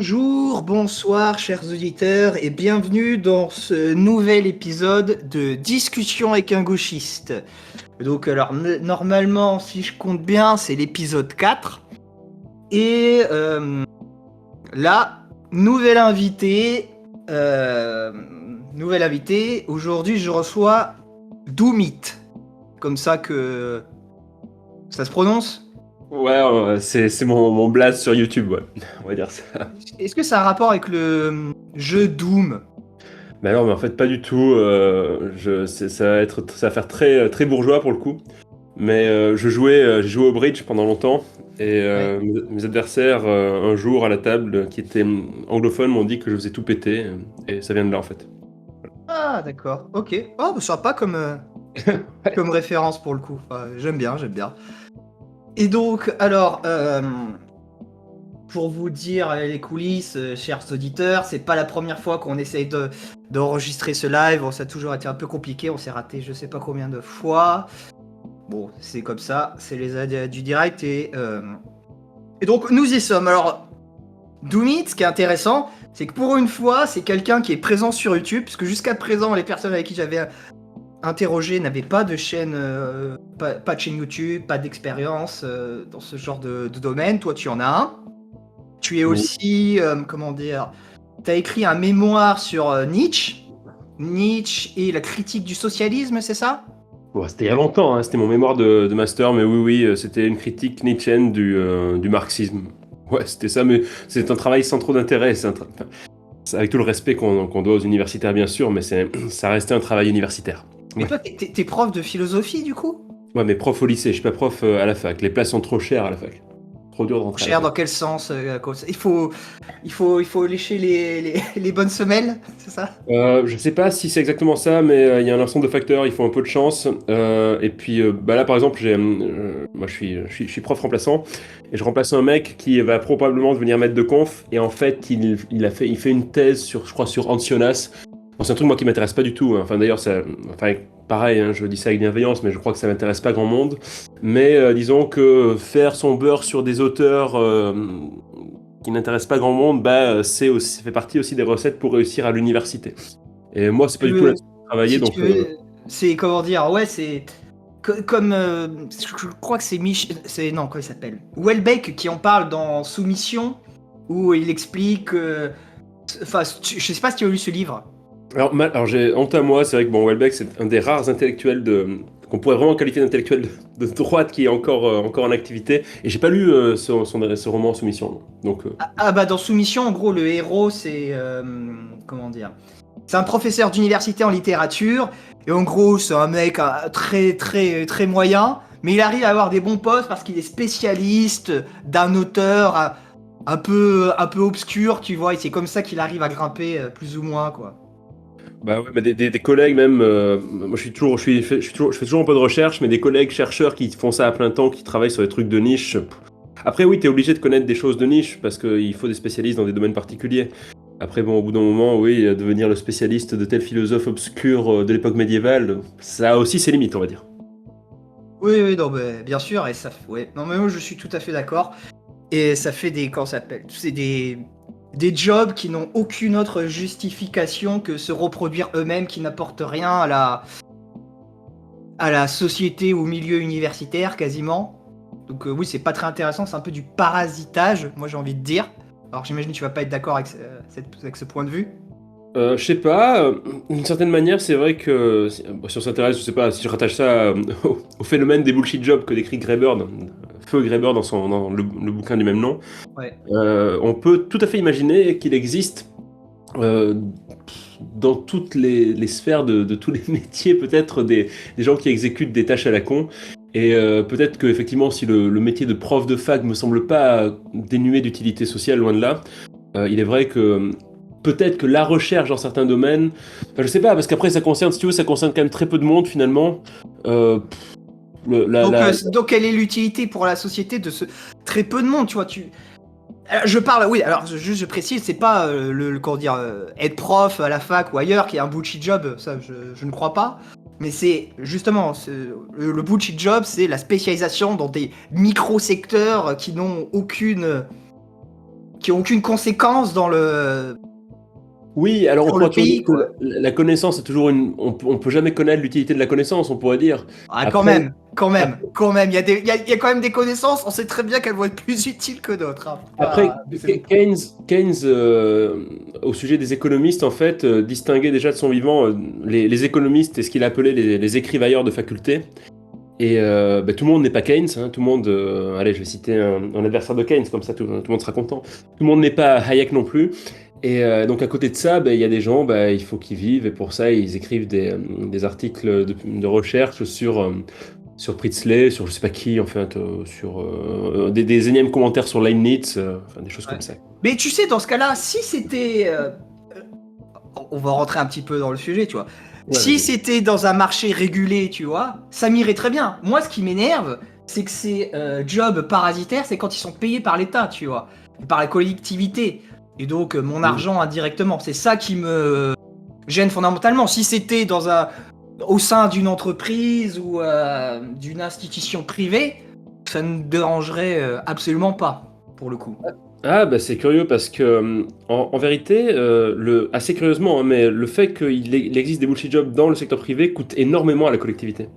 Bonjour, bonsoir, chers auditeurs, et bienvenue dans ce nouvel épisode de Discussion avec un gauchiste. Donc, alors, normalement, si je compte bien, c'est l'épisode 4. Et là, nouvel invité. Aujourd'hui, je reçois Doomit. Comme ça que ça se prononce. Ouais, c'est mon blaze sur YouTube, ouais. On va dire ça. Est-ce que ça a un rapport avec le jeu Doom? Mais alors, mais en fait, pas du tout. Ça va faire très, très bourgeois pour le coup. Mais j'ai joué au bridge pendant longtemps. Et Ouais. mes adversaires, un jour à la table, qui étaient anglophones, m'ont dit que je faisais tout péter. Et ça vient de là, en fait. Ah, d'accord, ok. Oh, bah, sympa comme référence pour le coup. J'aime bien, j'aime bien. Et donc, alors, pour vous dire les coulisses, chers auditeurs, c'est pas la première fois qu'on essaye d'enregistrer ce live. Bon, ça a toujours été un peu compliqué, on s'est raté je sais pas combien de fois. Bon, c'est comme ça, c'est les aléas du direct et donc nous y sommes. Alors, Doomit, ce qui est intéressant, c'est que pour une fois, c'est quelqu'un qui est présent sur YouTube, parce que jusqu'à présent, les personnes avec qui j'avais interrogé n'avaient pas de chaîne, pas de chaîne YouTube, pas d'expérience dans ce genre de domaine. Toi, tu en as un. Tu es Oui. aussi, comment dire, tu as écrit un mémoire sur Nietzsche. Nietzsche et la critique du socialisme, c'est ça? Bon, c'était il y a longtemps, hein, c'était mon mémoire de master, mais oui, oui, c'était une critique nietzschéenne du marxisme. Ouais, c'était ça, mais c'est un travail sans trop d'intérêt. Enfin, avec tout le respect qu'on doit aux universitaires, bien sûr, mais ça restait un travail universitaire. Mais Ouais. toi, t'es prof de philosophie, du coup? Ouais, mais prof au lycée, je suis pas prof à la fac. Les places sont trop chères à la fac. Trop dur de rentrer à la Cher, fac. dans quel sens à cause- il faut lécher les bonnes semelles, c'est ça? Je sais pas si c'est exactement ça, mais il y a un ensemble de facteurs, il faut un peu de chance. Et puis bah là, par exemple, moi je suis prof remplaçant, et je remplace un mec qui va probablement devenir maître de conf, et en fait, il fait une thèse sur, je crois, sur Ancionas. Bon, c'est un truc moi qui m'intéresse pas du tout, hein. Enfin d'ailleurs, enfin, pareil, hein, je dis ça avec bienveillance, mais je crois que ça m'intéresse pas grand monde. Mais disons que faire son beurre sur des auteurs qui n'intéressent pas grand monde, bah, ça fait partie aussi des recettes pour réussir à l'université. Et moi, c'est pas Tu du tout veux, là-dessus que j'ai travaillé, si donc tu veux, c'est comment dire, ouais, c'est comme, je crois que c'est non, comment il s'appelle? Welbeck qui en parle dans Soumission, où il explique, enfin, je sais pas si tu as lu ce livre. alors j'ai honte à moi, c'est vrai que bon, Welbeck, c'est un des rares intellectuels qu'on pourrait vraiment qualifier d'intellectuel de droite qui est encore en activité. Et j'ai pas lu ce roman Soumission, non. Donc, Bah dans Soumission, en gros, le héros, c'est comment dire? C'est un professeur d'université en littérature, et en gros, c'est un mec très très très moyen, mais il arrive à avoir des bons postes parce qu'il est spécialiste d'un auteur un peu obscur, tu vois, et c'est comme ça qu'il arrive à grimper plus ou moins, quoi. bah ouais, mais des collègues même, moi je fais toujours un peu de recherche, mais des collègues chercheurs qui font ça à plein temps, qui travaillent sur des trucs de niche. Après, oui, t'es obligé de connaître des choses de niche parce qu'il faut des spécialistes dans des domaines particuliers. Après, bon, au bout d'un moment, oui, devenir le spécialiste de tel philosophe obscur de l'époque médiévale, ça a aussi ses limites, on va dire. Oui, oui, non, mais bien sûr, et ça, ouais, non, mais moi je suis tout à fait d'accord. Et ça fait comment ça s'appelle? C'est des jobs qui n'ont aucune autre justification que se reproduire eux-mêmes, qui n'apportent rien à la société ou au milieu universitaire quasiment. Donc oui, c'est pas très intéressant, c'est un peu du parasitage, moi j'ai envie de dire. Alors j'imagine que tu vas pas être d'accord avec ce point de vue. Je sais pas, d'une certaine manière, c'est vrai que si on s'intéresse, je sais pas, si je rattache ça au phénomène des bullshit jobs que décrit Graeber, Feu Graeber dans le bouquin du même nom, Ouais. on peut tout à fait imaginer qu'il existe euh, dans toutes les sphères de tous les métiers, peut-être des gens qui exécutent des tâches à la con. Et peut-être que effectivement, si le métier de prof de fac me semble pas dénué d'utilité sociale, loin de là, il est vrai que peut-être que la recherche dans certains domaines, enfin, je sais pas, parce qu'après ça concerne, si tu veux, ça concerne quand même très peu de monde finalement. Pff, le- la, Donc, la- quelle est l'utilité pour la société de ce très peu de monde, tu vois, je parle, oui, alors juste je précise, c'est pas comment dire, être prof à la fac ou ailleurs qui est un bullshit job, ça je ne crois pas. Mais c'est justement, le bullshit job, c'est la spécialisation dans des micro-secteurs qui qui ont aucune conséquence dans Oui, alors on sur le pourrait toujours pays, dire que quoi. la connaissance est toujours on peut jamais connaître l'utilité de la connaissance, on pourrait dire. Ah, quand Après, même, quand même, après, quand même. Il y a quand même des connaissances, on sait très bien qu'elles vont être plus utiles que d'autres. Hein. Faut pas après, abuser non plus. Keynes, au sujet des économistes, en fait, distinguait déjà de son vivant les économistes et ce qu'il appelait les écrivailleurs de faculté. Et bah, tout le monde n'est pas Keynes, hein, tout le monde, allez, je vais citer un adversaire de Keynes, comme ça tout le monde sera content. Tout le monde n'est pas Hayek non plus. Et donc à côté de ça, bah, il y a des gens, bah, il faut qu'ils vivent, et pour ça ils écrivent des articles de recherche sur Priestley, sur je sais pas qui, en fait, sur des énièmes commentaires sur Leibniz, enfin des choses Ouais. comme ça. Mais tu sais, dans ce cas-là, si c'était, on va rentrer un petit peu dans le sujet, tu vois. Ouais, Si vas-y. c'était dans un marché régulé, tu vois, ça m'irait très bien. Moi, ce qui m'énerve, c'est que ces jobs parasitaires, c'est quand ils sont payés par l'État, tu vois, et par la collectivité. Et donc, mon Mm. argent indirectement. C'est ça qui me gêne fondamentalement. Si c'était au sein d'une entreprise ou d'une institution privée, ça ne dérangerait absolument pas, pour le coup. Ah, bah c'est curieux parce que, en vérité, assez curieusement, hein, mais le fait qu'il existe des bullshit jobs dans le secteur privé coûte énormément à la collectivité.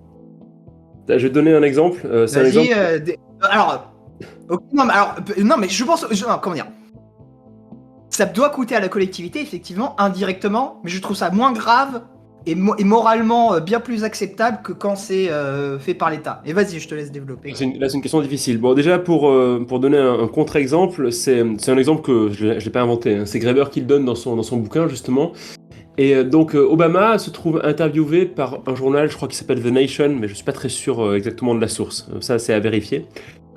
Je vais te donner un exemple. C'est un Vas-y. exemple. Alors, ok, non, mais non, mais je pense, non, comment dire, ça doit coûter à la collectivité, effectivement, indirectement, mais je trouve ça moins grave et moralement bien plus acceptable que quand c'est fait par l'État. Et vas-y, je te laisse développer. Là, c'est une question difficile. Bon, déjà, pour donner un contre-exemple, c'est un exemple que je ne l'ai pas inventé, hein. C'est Graeber qui le donne dans son bouquin, justement. Et donc, Obama se trouve interviewé par un journal, je crois qu'il s'appelle The Nation, mais je ne suis pas très sûr exactement de la source. Ça, c'est à vérifier.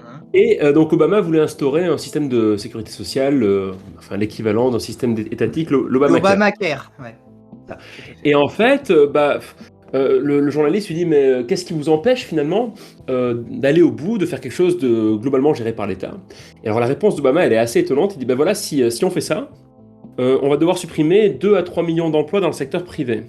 Hein. Et donc Obama voulait instaurer un système de sécurité sociale, enfin l'équivalent d'un système étatique, l'Obamacare. L'Obamacare, ouais. Voilà. Tout à fait. Et en fait, le journaliste lui dit, mais qu'est-ce qui vous empêche finalement d'aller au bout, de faire quelque chose de globalement géré par l'État? Et alors la réponse d'Obama, elle est assez étonnante. Il dit, ben voilà, si on fait ça, on va devoir supprimer 2 à 3 millions d'emplois dans le secteur privé.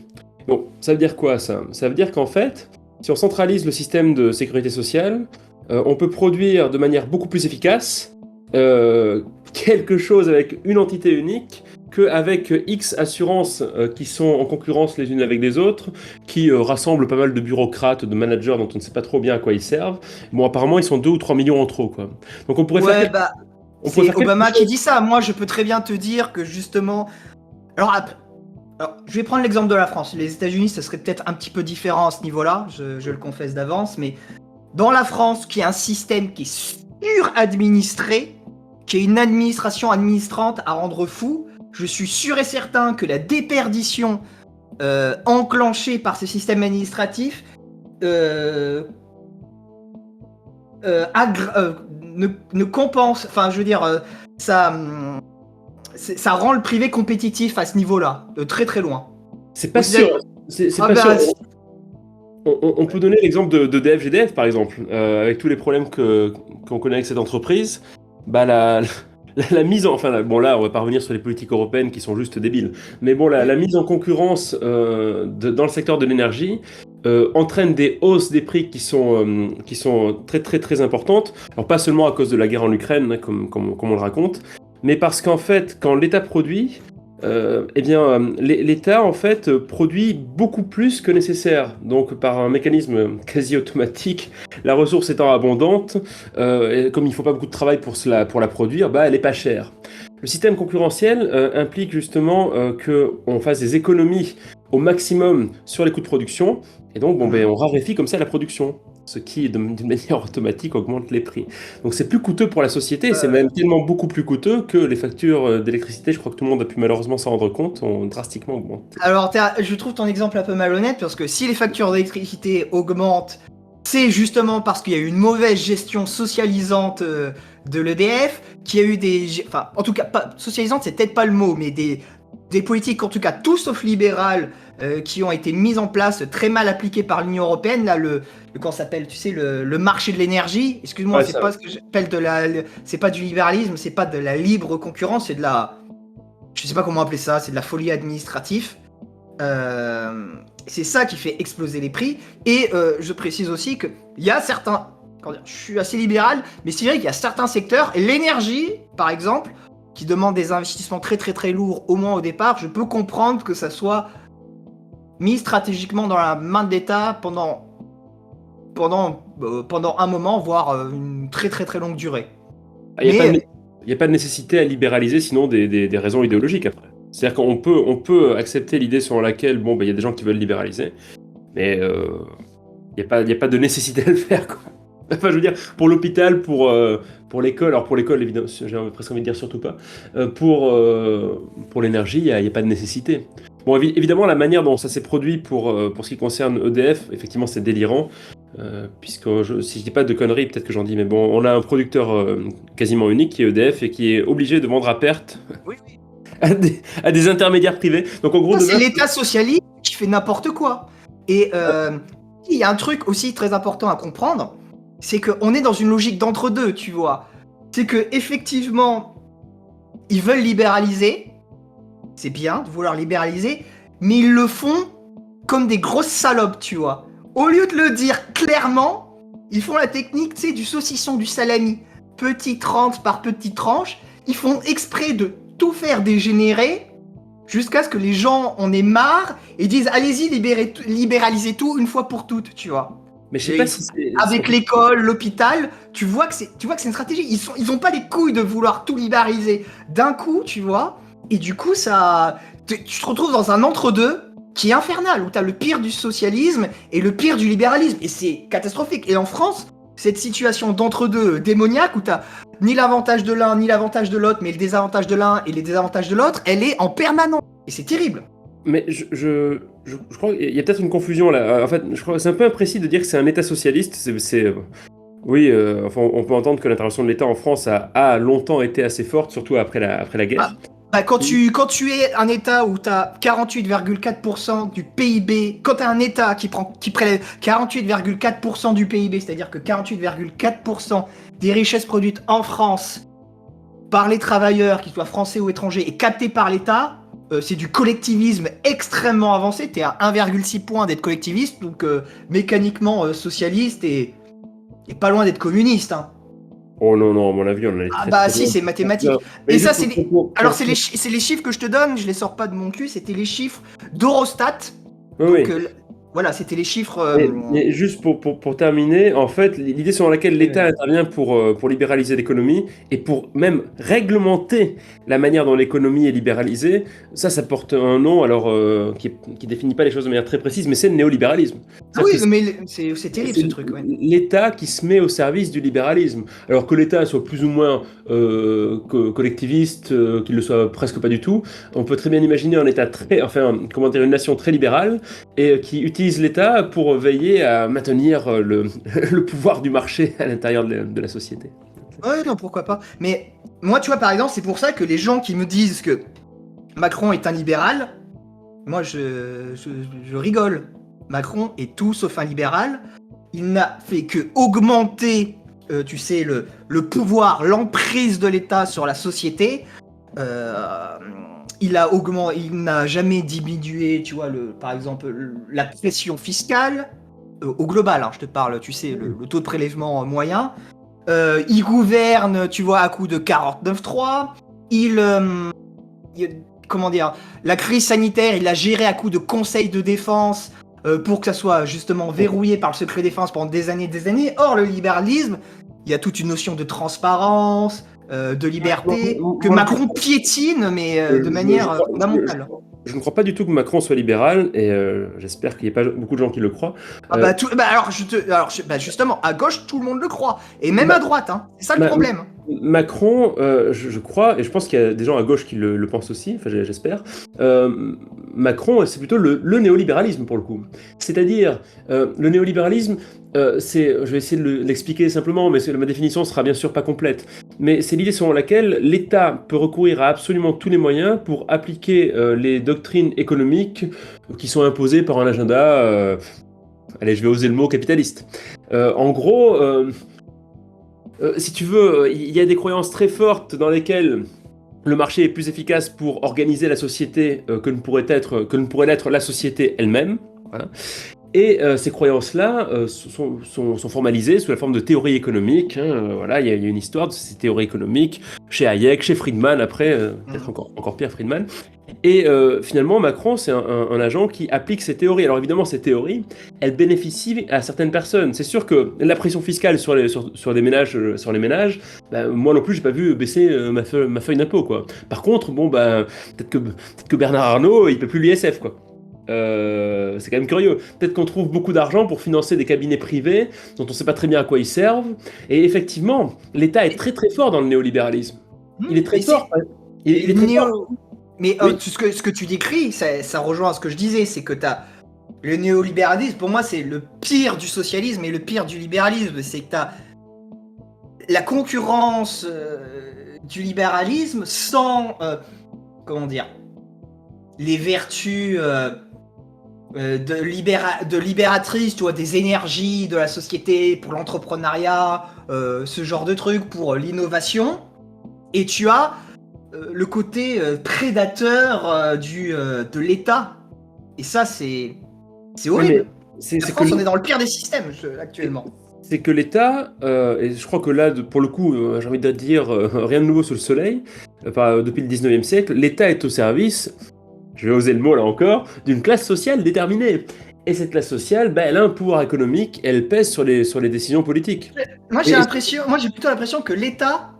Bon, ça veut dire quoi ça? Ça veut dire qu'en fait, si on centralise le système de sécurité sociale, on peut produire de manière beaucoup plus efficace quelque chose avec une entité unique qu'avec X assurances qui sont en concurrence les unes avec les autres, qui rassemblent pas mal de bureaucrates, de managers dont on ne sait pas trop bien à quoi ils servent. Bon, apparemment, ils sont 2 ou 3 millions en trop, quoi. Donc on pourrait faire Ouais, quelque, bah, on pourrait c'est faire quelque Obama qui chose. dit ça. Moi, je peux très bien te dire que justement. Alors, alors, je vais prendre l'exemple de la France. Les États-Unis, ça serait peut-être un petit peu différent à ce niveau-là, je le confesse d'avance, mais dans la France, qui est un système qui est suradministré, qui est une administration administrante à rendre fou, je suis sûr et certain que la déperdition enclenchée par ce système administratif euh, ne compense, enfin, je veux dire, ça rend le privé compétitif à ce niveau-là, de très très loin. C'est pas Aux États- sûr. C'est Ah pas sûr. bah, On peut donner l'exemple de DF GDF, par exemple, avec tous les problèmes qu'on connaît avec cette entreprise. Bah, la mise en... Enfin, bon, là, on va pas revenir sur les politiques européennes qui sont juste débiles. Mais bon, la mise en concurrence dans le secteur de l'énergie entraîne des hausses des prix qui sont très, très, très importantes. Alors, pas seulement à cause de la guerre en Ukraine, hein, comme on le raconte, mais parce qu'en fait, quand l'État produit, eh bien, l'État en fait produit beaucoup plus que nécessaire. Donc, par un mécanisme quasi automatique, la ressource étant abondante, et comme il ne faut pas beaucoup de travail pour la produire, bah, elle est pas chère. Le système concurrentiel implique justement qu'on fasse des économies au maximum sur les coûts de production, et donc bon, ben, on raréfie comme ça la production, ce qui, d'une manière automatique, augmente les prix. Donc c'est plus coûteux pour la société, c'est même tellement beaucoup plus coûteux que les factures d'électricité, je crois que tout le monde a pu malheureusement s'en rendre compte, ont drastiquement augmenté. alors, je trouve ton exemple un peu malhonnête parce que si les factures d'électricité augmentent, c'est justement parce qu'il y a eu une mauvaise gestion socialisante de l'EDF, qu'il y a eu enfin, en tout cas, pas, socialisante, c'est peut-être pas le mot, mais des politiques, en tout cas, tout sauf libérales, qui ont été mises en place, très mal appliquées par l'Union Européenne. Là, comment ça s'appelle, tu sais, le marché de l'énergie. Excuse-moi, Ouais, c'est ça. pas ce que j'appelle c'est pas du libéralisme, c'est pas de la libre concurrence, c'est de la, je sais pas comment appeler ça, c'est de la folie administrative. C'est ça qui fait exploser les prix. Et je précise aussi qu'il y a certains... Je suis assez libéral, mais c'est vrai qu'il y a certains secteurs, l'énergie, par exemple, qui demande des investissements très très très lourds, au moins au départ, je peux comprendre que ça soit mis stratégiquement dans la main de l'État pendant un moment, voire une très très très longue durée. Il n'y a pas de nécessité à libéraliser, sinon des raisons idéologiques après. C'est-à-dire qu'on peut accepter l'idée selon laquelle, bon, il y a des gens qui veulent libéraliser, mais il n'y a pas de nécessité à le faire, quoi. Enfin, je veux dire, pour l'hôpital, pour l'école, alors pour l'école, évidemment, j'ai presque envie de dire surtout pas, pour l'énergie, il n'y a pas de nécessité. Bon, évidemment, la manière dont ça s'est produit pour ce qui concerne EDF, effectivement, c'est délirant, puisque si je dis pas de conneries, peut-être que j'en dis, mais bon, on a un producteur quasiment unique qui est EDF et qui est obligé de vendre à perte Oui. à des intermédiaires privés. Donc en gros, c'est l'État socialiste qui fait n'importe quoi. Et il y a un truc aussi très important à comprendre, c'est qu'on est dans une logique d'entre-deux, tu vois. C'est que effectivement, ils veulent libéraliser, c'est bien de vouloir libéraliser, mais ils le font comme des grosses salopes, tu vois. Au lieu de le dire clairement, ils font la technique, tu sais, du saucisson, du salami. Petite tranche par petite tranche, ils font exprès de tout faire dégénérer jusqu'à ce que les gens en aient marre et disent allez-y, libéralisez tout une fois pour toutes, tu vois. Mais je sais pas si avec l'école, l'hôpital, tu vois que c'est une stratégie. Ils ont pas les couilles de vouloir tout libéraliser d'un coup, tu vois. Et du coup, tu te retrouves dans un entre-deux qui est infernal, où t'as le pire du socialisme et le pire du libéralisme. Et c'est catastrophique. Et en France, cette situation d'entre-deux démoniaque où t'as ni l'avantage de l'un ni l'avantage de l'autre, mais le désavantage de l'un et les désavantages de l'autre, elle est en permanence. Et c'est terrible. Mais je crois qu'il y a peut-être une confusion là. En fait, je crois que c'est un peu imprécis de dire que c'est un État socialiste. Oui, enfin, on peut entendre que l'intervention de l'État en France a longtemps été assez forte, surtout après la guerre. Quand tu es un État où tu as 48,4% du PIB, quand tu as un État qui prélève 48,4% du PIB, c'est-à-dire que 48,4% des richesses produites en France par les travailleurs, qu'ils soient français ou étrangers, est capté par l'État, c'est du collectivisme extrêmement avancé. Tu es à 1,6 points d'être collectiviste, donc mécaniquement socialiste et pas loin d'être communiste. Hein. Oh non, à mon avis, on a très si, c'est mathématique. Et ça, c'est les chiffres que je te donne, je les sors pas de mon cul, c'était les chiffres d'Eurostat. Oui. Donc, voilà, c'était les chiffres... Mais juste pour terminer, en fait, l'idée selon laquelle l'État intervient pour libéraliser l'économie et pour même réglementer la manière dont l'économie est libéralisée, ça porte un nom alors qui définit pas les choses de manière très précise, mais c'est le néolibéralisme. Oui, mais c'est terrible ce truc. Ouais. L'État qui se met au service du libéralisme, alors que l'État soit plus ou moins collectiviste, qu'il le soit presque pas du tout, on peut très bien imaginer un État une nation très libérale et qui utilise l'État pour veiller à maintenir le pouvoir du marché à l'intérieur de la société. Ouais, non, pourquoi pas. Mais moi, tu vois, par exemple, c'est pour ça que les gens qui me disent que Macron est un libéral, moi, je rigole. Macron est tout sauf un libéral. Il n'a fait que augmenter, tu sais, le pouvoir, l'emprise de l'État sur la société. Il n'a jamais diminué, tu vois, par exemple, la pression fiscale, au global, hein, je te parle, tu sais, le taux de prélèvement moyen. Il gouverne, tu vois, à coup de 49.3. Comment dire, la crise sanitaire, il l'a gérée à coup de conseil de défense pour que ça soit justement verrouillé par le secret défense pendant des années et des années. Or, le libéralisme, il y a toute une notion de transparence, de liberté, que Macron piétine, mais de manière fondamentale. Je ne crois pas du tout que Macron soit libéral, et j'espère qu'il n'y a pas beaucoup de gens qui le croient. Justement, à gauche, tout le monde le croit, et même à droite, hein. C'est ça le problème. Macron, je crois, et je pense qu'il y a des gens à gauche qui le pensent aussi, enfin j'espère, Macron, c'est plutôt le néolibéralisme pour le coup. C'est-à-dire, le néolibéralisme, je vais essayer de l'expliquer simplement, mais ma définition sera bien sûr pas complète. Mais c'est l'idée selon laquelle l'État peut recourir à absolument tous les moyens pour appliquer les doctrines économiques qui sont imposées par un agenda, allez, je vais oser le mot, capitaliste. En gros, si tu veux, il y a des croyances très fortes dans lesquelles le marché est plus efficace pour organiser la société que ne pourrait l'être la société elle-même. Voilà. Et ces croyances-là sont formalisées sous la forme de théories économiques. Voilà, il y a une histoire de ces théories économiques chez Hayek, chez Friedman, après, peut-être encore pire Friedman. Et finalement, Macron, c'est un agent qui applique ces théories. Alors évidemment, ces théories, elles bénéficient à certaines personnes. C'est sûr que la pression fiscale sur les ménages, bah, moi non plus, j'ai pas vu baisser ma feuille d'impôt, quoi. Par contre, bon, bah, peut-être que Bernard Arnault, il peut plus l'ISF, quoi. C'est quand même curieux. Peut-être qu'on trouve beaucoup d'argent pour financer des cabinets privés dont on ne sait pas très bien à quoi ils servent. Et effectivement, l'État est très très fort dans le néolibéralisme. Il est très fort. Il est très fort. Mais Oui. ce que tu décris, ça rejoint à ce que je disais, c'est que t'as le néolibéralisme, pour moi, c'est le pire du socialisme et le pire du libéralisme. C'est que t'as la concurrence du libéralisme sans, comment dire, les vertus de libératrice, tu vois, des énergies de la société pour l'entrepreneuriat, ce genre de trucs, pour l'innovation. Et tu as le côté prédateur de l'État. Et ça, c'est horrible. Oui, La France, on est dans le pire des systèmes actuellement. C'est que l'État, et je crois que là, pour le coup, j'ai envie de dire, rien de nouveau sous le soleil, depuis le 19e siècle, l'État est au service, je vais oser le mot là encore, d'une classe sociale déterminée. Et cette classe sociale, bah, elle a un pouvoir économique, elle pèse sur les décisions politiques. Moi, j'ai plutôt l'impression que l'État,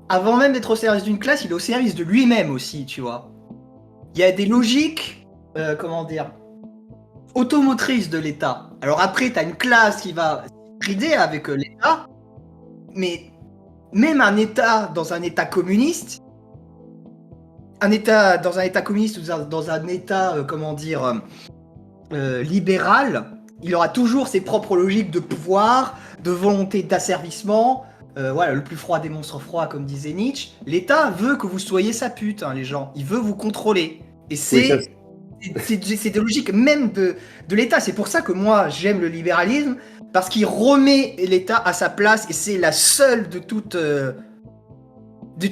avant même d'être au service d'une classe, il est au service de lui-même aussi, tu vois. Il y a des logiques, comment dire, automotrices de l'État. Alors après, t'as une classe qui va rider avec l'État, mais même un État dans un État communiste, ou dans un État, comment dire, libéral, il aura toujours ses propres logiques de pouvoir, de volonté d'asservissement. Voilà, le plus froid des monstres froids, comme disait Nietzsche. L'État veut que vous soyez sa pute, hein, les gens. Il veut vous contrôler. Et c'est des logiques même de l'État. C'est pour ça que moi, j'aime le libéralisme, parce qu'il remet l'État à sa place, et c'est la seule de tous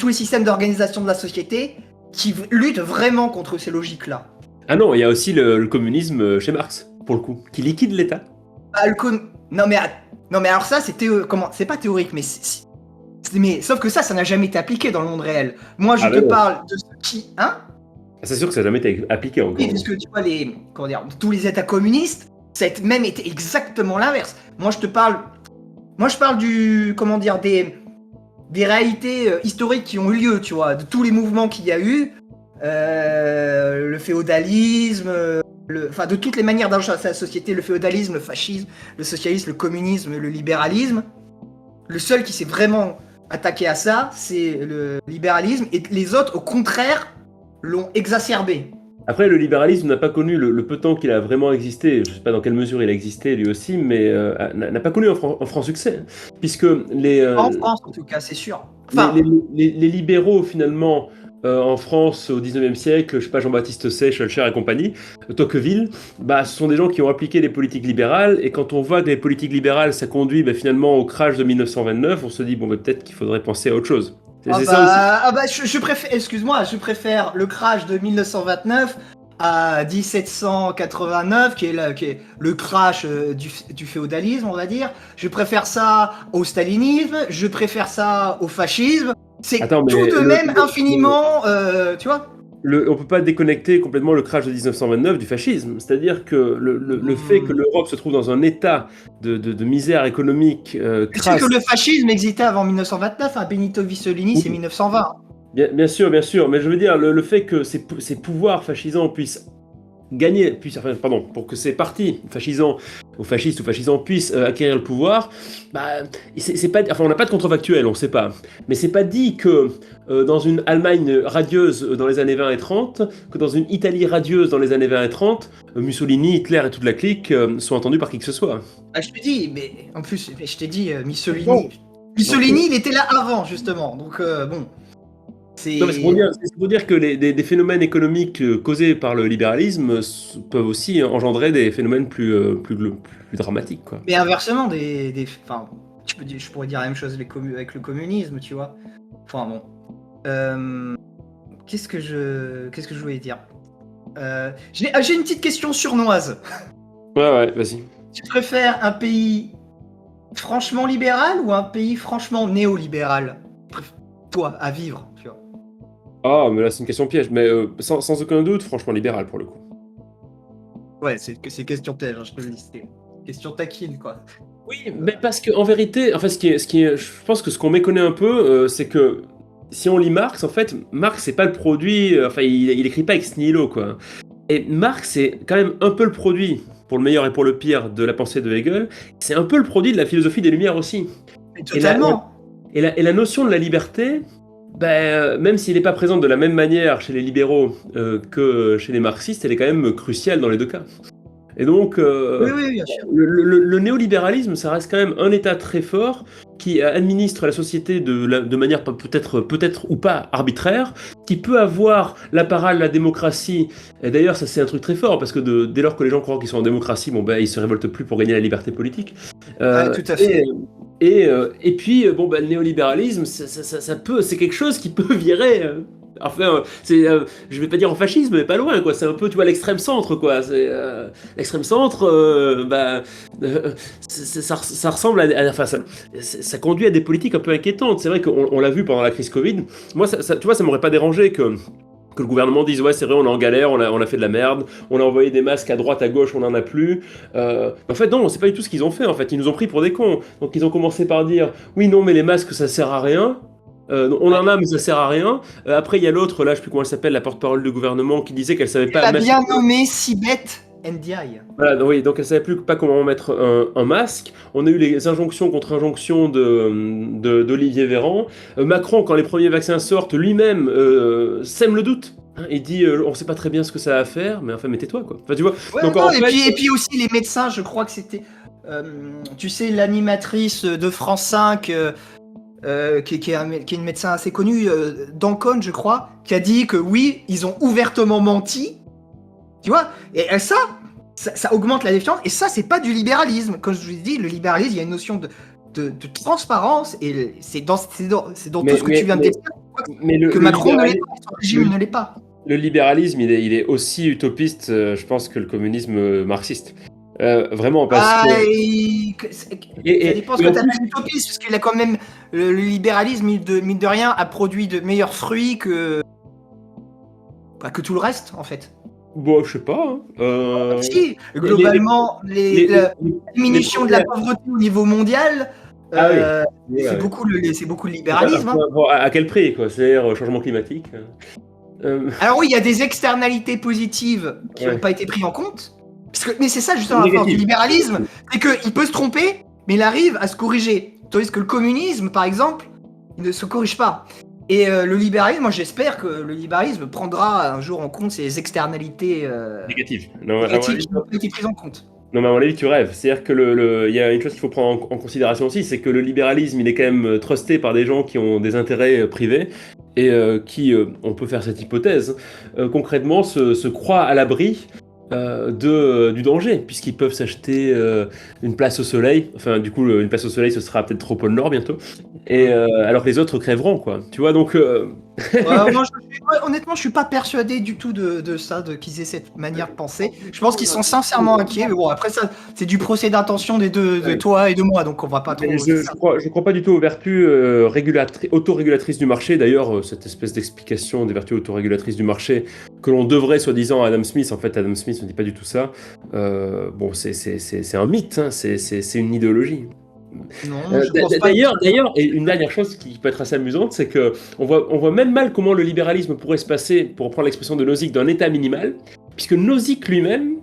les systèmes d'organisation de la société qui lutte vraiment contre ces logiques-là. Ah non, il y a aussi le communisme chez Marx, pour le coup, qui liquide l'État. Non mais alors ça, c'est pas théorique, mais sauf que ça n'a jamais été appliqué dans le monde réel. Moi, je te parle de ce qui, hein? C'est sûr que ça n'a jamais été appliqué encore. Oui, parce que tu vois tous les États communistes, ça a même été exactement l'inverse. Moi, je parle des réalités historiques qui ont eu lieu, tu vois, de tous les mouvements qu'il y a eu, le féodalisme, de toutes les manières d'enchaîner la société, le féodalisme, le fascisme, le socialisme, le communisme, le libéralisme. Le seul qui s'est vraiment attaqué à ça, c'est le libéralisme, et les autres, au contraire, l'ont exacerbé. Après, le libéralisme n'a pas connu le peu de temps qu'il a vraiment existé, je ne sais pas dans quelle mesure il a existé lui aussi, mais n'a pas connu un franc succès, puisque En France, en tout cas, c'est sûr. Enfin, les libéraux, finalement, en France au 19e siècle, je sais pas, Jean-Baptiste Say, Schulcher et compagnie, Tocqueville, bah, ce sont des gens qui ont appliqué les politiques libérales, et quand on voit que les politiques libérales, ça conduit finalement au crash de 1929, on se dit, bon, peut-être qu'il faudrait penser à autre chose. Je préfère le crash de 1929 à 1789, qui est le crash du féodalisme, on va dire. Je préfère ça au stalinisme, je préfère ça au fascisme. C'est tout de même infiniment, tu vois. On peut pas déconnecter complètement le crash de 1929 du fascisme. C'est-à-dire que le fait que l'Europe se trouve dans un état de misère économique crasse... que le fascisme existait avant 1929, hein, Benito Mussolini, c'est 1920. Bien sûr, mais je veux dire, le fait que ces pouvoirs fascisants puissent gagner, pour que ces partis fascisants ou fascistes ou fascisants puissent acquérir le pouvoir, bah, c'est pas, on n'a pas de contrefactuel, on sait pas. Mais c'est pas dit que dans une Allemagne radieuse dans les années 20 et 30, que dans une Italie radieuse dans les années 20 et 30, Mussolini, Hitler et toute la clique sont entendus par qui que ce soit. Ah, je te dis, mais en plus, je t'ai dit Mussolini. Mussolini, il était là avant, justement, donc bon. C'est pour dire que des phénomènes économiques causés par le libéralisme peuvent aussi engendrer des phénomènes plus dramatiques, quoi. Mais inversement, je pourrais dire la même chose avec le communisme, tu vois. Enfin bon. Qu'est-ce que je voulais dire J'ai une petite question sournoise. Ouais, vas-y. Tu préfères un pays franchement libéral ou un pays franchement néolibéral? Toi, à vivre, tu vois. Ah, mais là, c'est une question piège. Mais sans aucun doute, franchement, libéral pour le coup. Ouais, c'est question piège, hein, je te le dis. C'est question taquine, quoi. Oui, mais parce qu'en vérité, enfin, je pense que ce qu'on méconnaît un peu, c'est que si on lit Marx, en fait, Marx, c'est pas le produit, enfin, il écrit pas ex nihilo, quoi. Et Marx, c'est quand même un peu le produit, pour le meilleur et pour le pire, de la pensée de Hegel. C'est un peu le produit de la philosophie des Lumières aussi. Mais Et la, totalement. et la notion de la liberté, ben, même s'il n'est pas présente de la même manière chez les libéraux que chez les marxistes, elle est quand même cruciale dans les deux cas. Et donc, Oui, oui, bien sûr. le néolibéralisme, ça reste quand même un État très fort qui administre la société de manière peut-être ou pas arbitraire, qui peut avoir l'apparat de la démocratie. Et d'ailleurs, ça c'est un truc très fort parce que dès lors que les gens croient qu'ils sont en démocratie, bon ben ils se révoltent plus pour gagner la liberté politique. Ouais, Euh, tout à et, fait. et puis bon ben le néolibéralisme, ça peut, c'est quelque chose qui peut virer. Enfin, je vais pas dire en fascisme, mais pas loin, quoi. C'est un peu, tu vois, l'extrême centre, quoi. L'extrême centre, ça ressemble enfin, ça conduit à des politiques un peu inquiétantes. C'est vrai qu'on l'a vu pendant la crise Covid. Moi, tu vois, ça m'aurait pas dérangé que le gouvernement dise ouais c'est vrai on est en galère, on a fait de la merde, on a envoyé des masques à droite à gauche, on en a plus. En fait non, c'est pas du tout ce qu'ils ont fait en fait, ils nous ont pris pour des cons. Donc ils ont commencé par dire oui non mais les masques ça sert à rien. On Ouais. en a mais ça sert à rien. Après il y a l'autre là, je sais plus comment elle s'appelle, la porte-parole du gouvernement qui disait qu'elle savait Tu pas l'as mettre. bien nommé Sibeth Ndiaye. Voilà, oui, donc elle savait plus pas comment mettre un masque. On a eu les injonctions contre injonctions d'Olivier Véran. Macron, quand les premiers vaccins sortent, lui-même sème le doute. Hein, il dit on sait pas très bien ce que ça va faire, mais enfin, mettez-toi quoi. Enfin, tu vois. Ouais, Donc non, en fait, et puis aussi les médecins, je crois que c'était. Tu sais, l'animatrice de France 5, qui est une médecin assez connue, Dancon, je crois, qui a dit que oui, ils ont ouvertement menti. Tu vois? Et ça augmente la défiance. Et ça, c'est pas du libéralisme. Comme je vous ai dit, le libéralisme, il y a une notion de transparence. Et c'est dans tout mais, ce que tu mais, viens de mais, dire mais que Macron ne l'est pas, son régime ne l'est pas. le libéralisme, il est aussi utopiste, je pense, que le communisme marxiste. Vraiment, parce que. Ah, ça Et, dépend ce et que en tu plus, appelles utopiste, parce qu'il a quand même le libéralisme, mine de rien, a produit de meilleurs fruits que tout le reste, en fait. bon, je sais pas. Hein. Si, Les, les, les, globalement, les, la les diminution de la premières. pauvreté au niveau mondial, Ah oui. c'est Ouais, beaucoup le ouais. libéralisme, hein. À quel prix, quoi? C'est-à-dire changement climatique. Euh, Alors oui, il y a des externalités positives qui n'ont ouais. pas été prises en compte. Mais c'est ça justement la force du Négatif. libéralisme, c'est qu'il peut se tromper, mais il arrive à se corriger. Tandis que le communisme, par exemple, il ne se corrige pas. Et le libéralisme, moi j'espère que le libéralisme prendra un jour en compte ces externalités Négatif. Non, négatives qui n'ont pas été prises en compte. non, mais à mon avis, tu rêves. C'est-à-dire que il y a une chose qu'il faut prendre en considération aussi, c'est que le libéralisme, il est quand même trusté par des gens qui ont des intérêts privés et qui, on peut faire cette hypothèse, concrètement se croient à l'abri du danger, puisqu'ils peuvent s'acheter une place au soleil. Enfin, du coup, une place au soleil, ce sera peut-être trop pôle Nord bientôt. Et alors que les autres crèveront, quoi. Tu vois, donc. Honnêtement, je suis pas persuadé du tout de ça, qu'ils aient cette manière de penser. Je pense qu'ils sont sincèrement inquiets, mais bon, après ça, c'est du procès d'intention de toi et de moi, donc on va pas trop. Mais je crois pas du tout aux vertus autorégulatrices du marché. D'ailleurs, cette espèce d'explication des vertus autorégulatrices du marché que l'on devrait soi-disant à Adam Smith, en fait, Adam Smith ne dit pas du tout ça. Bon, c'est un mythe, hein, c'est une idéologie. Non, je pense pas. D'ailleurs, et une dernière chose qui peut être assez amusante, c'est que on voit même mal comment le libéralisme pourrait se passer, pour reprendre l'expression de Nozick, d'un état minimal, puisque Nozick lui-même,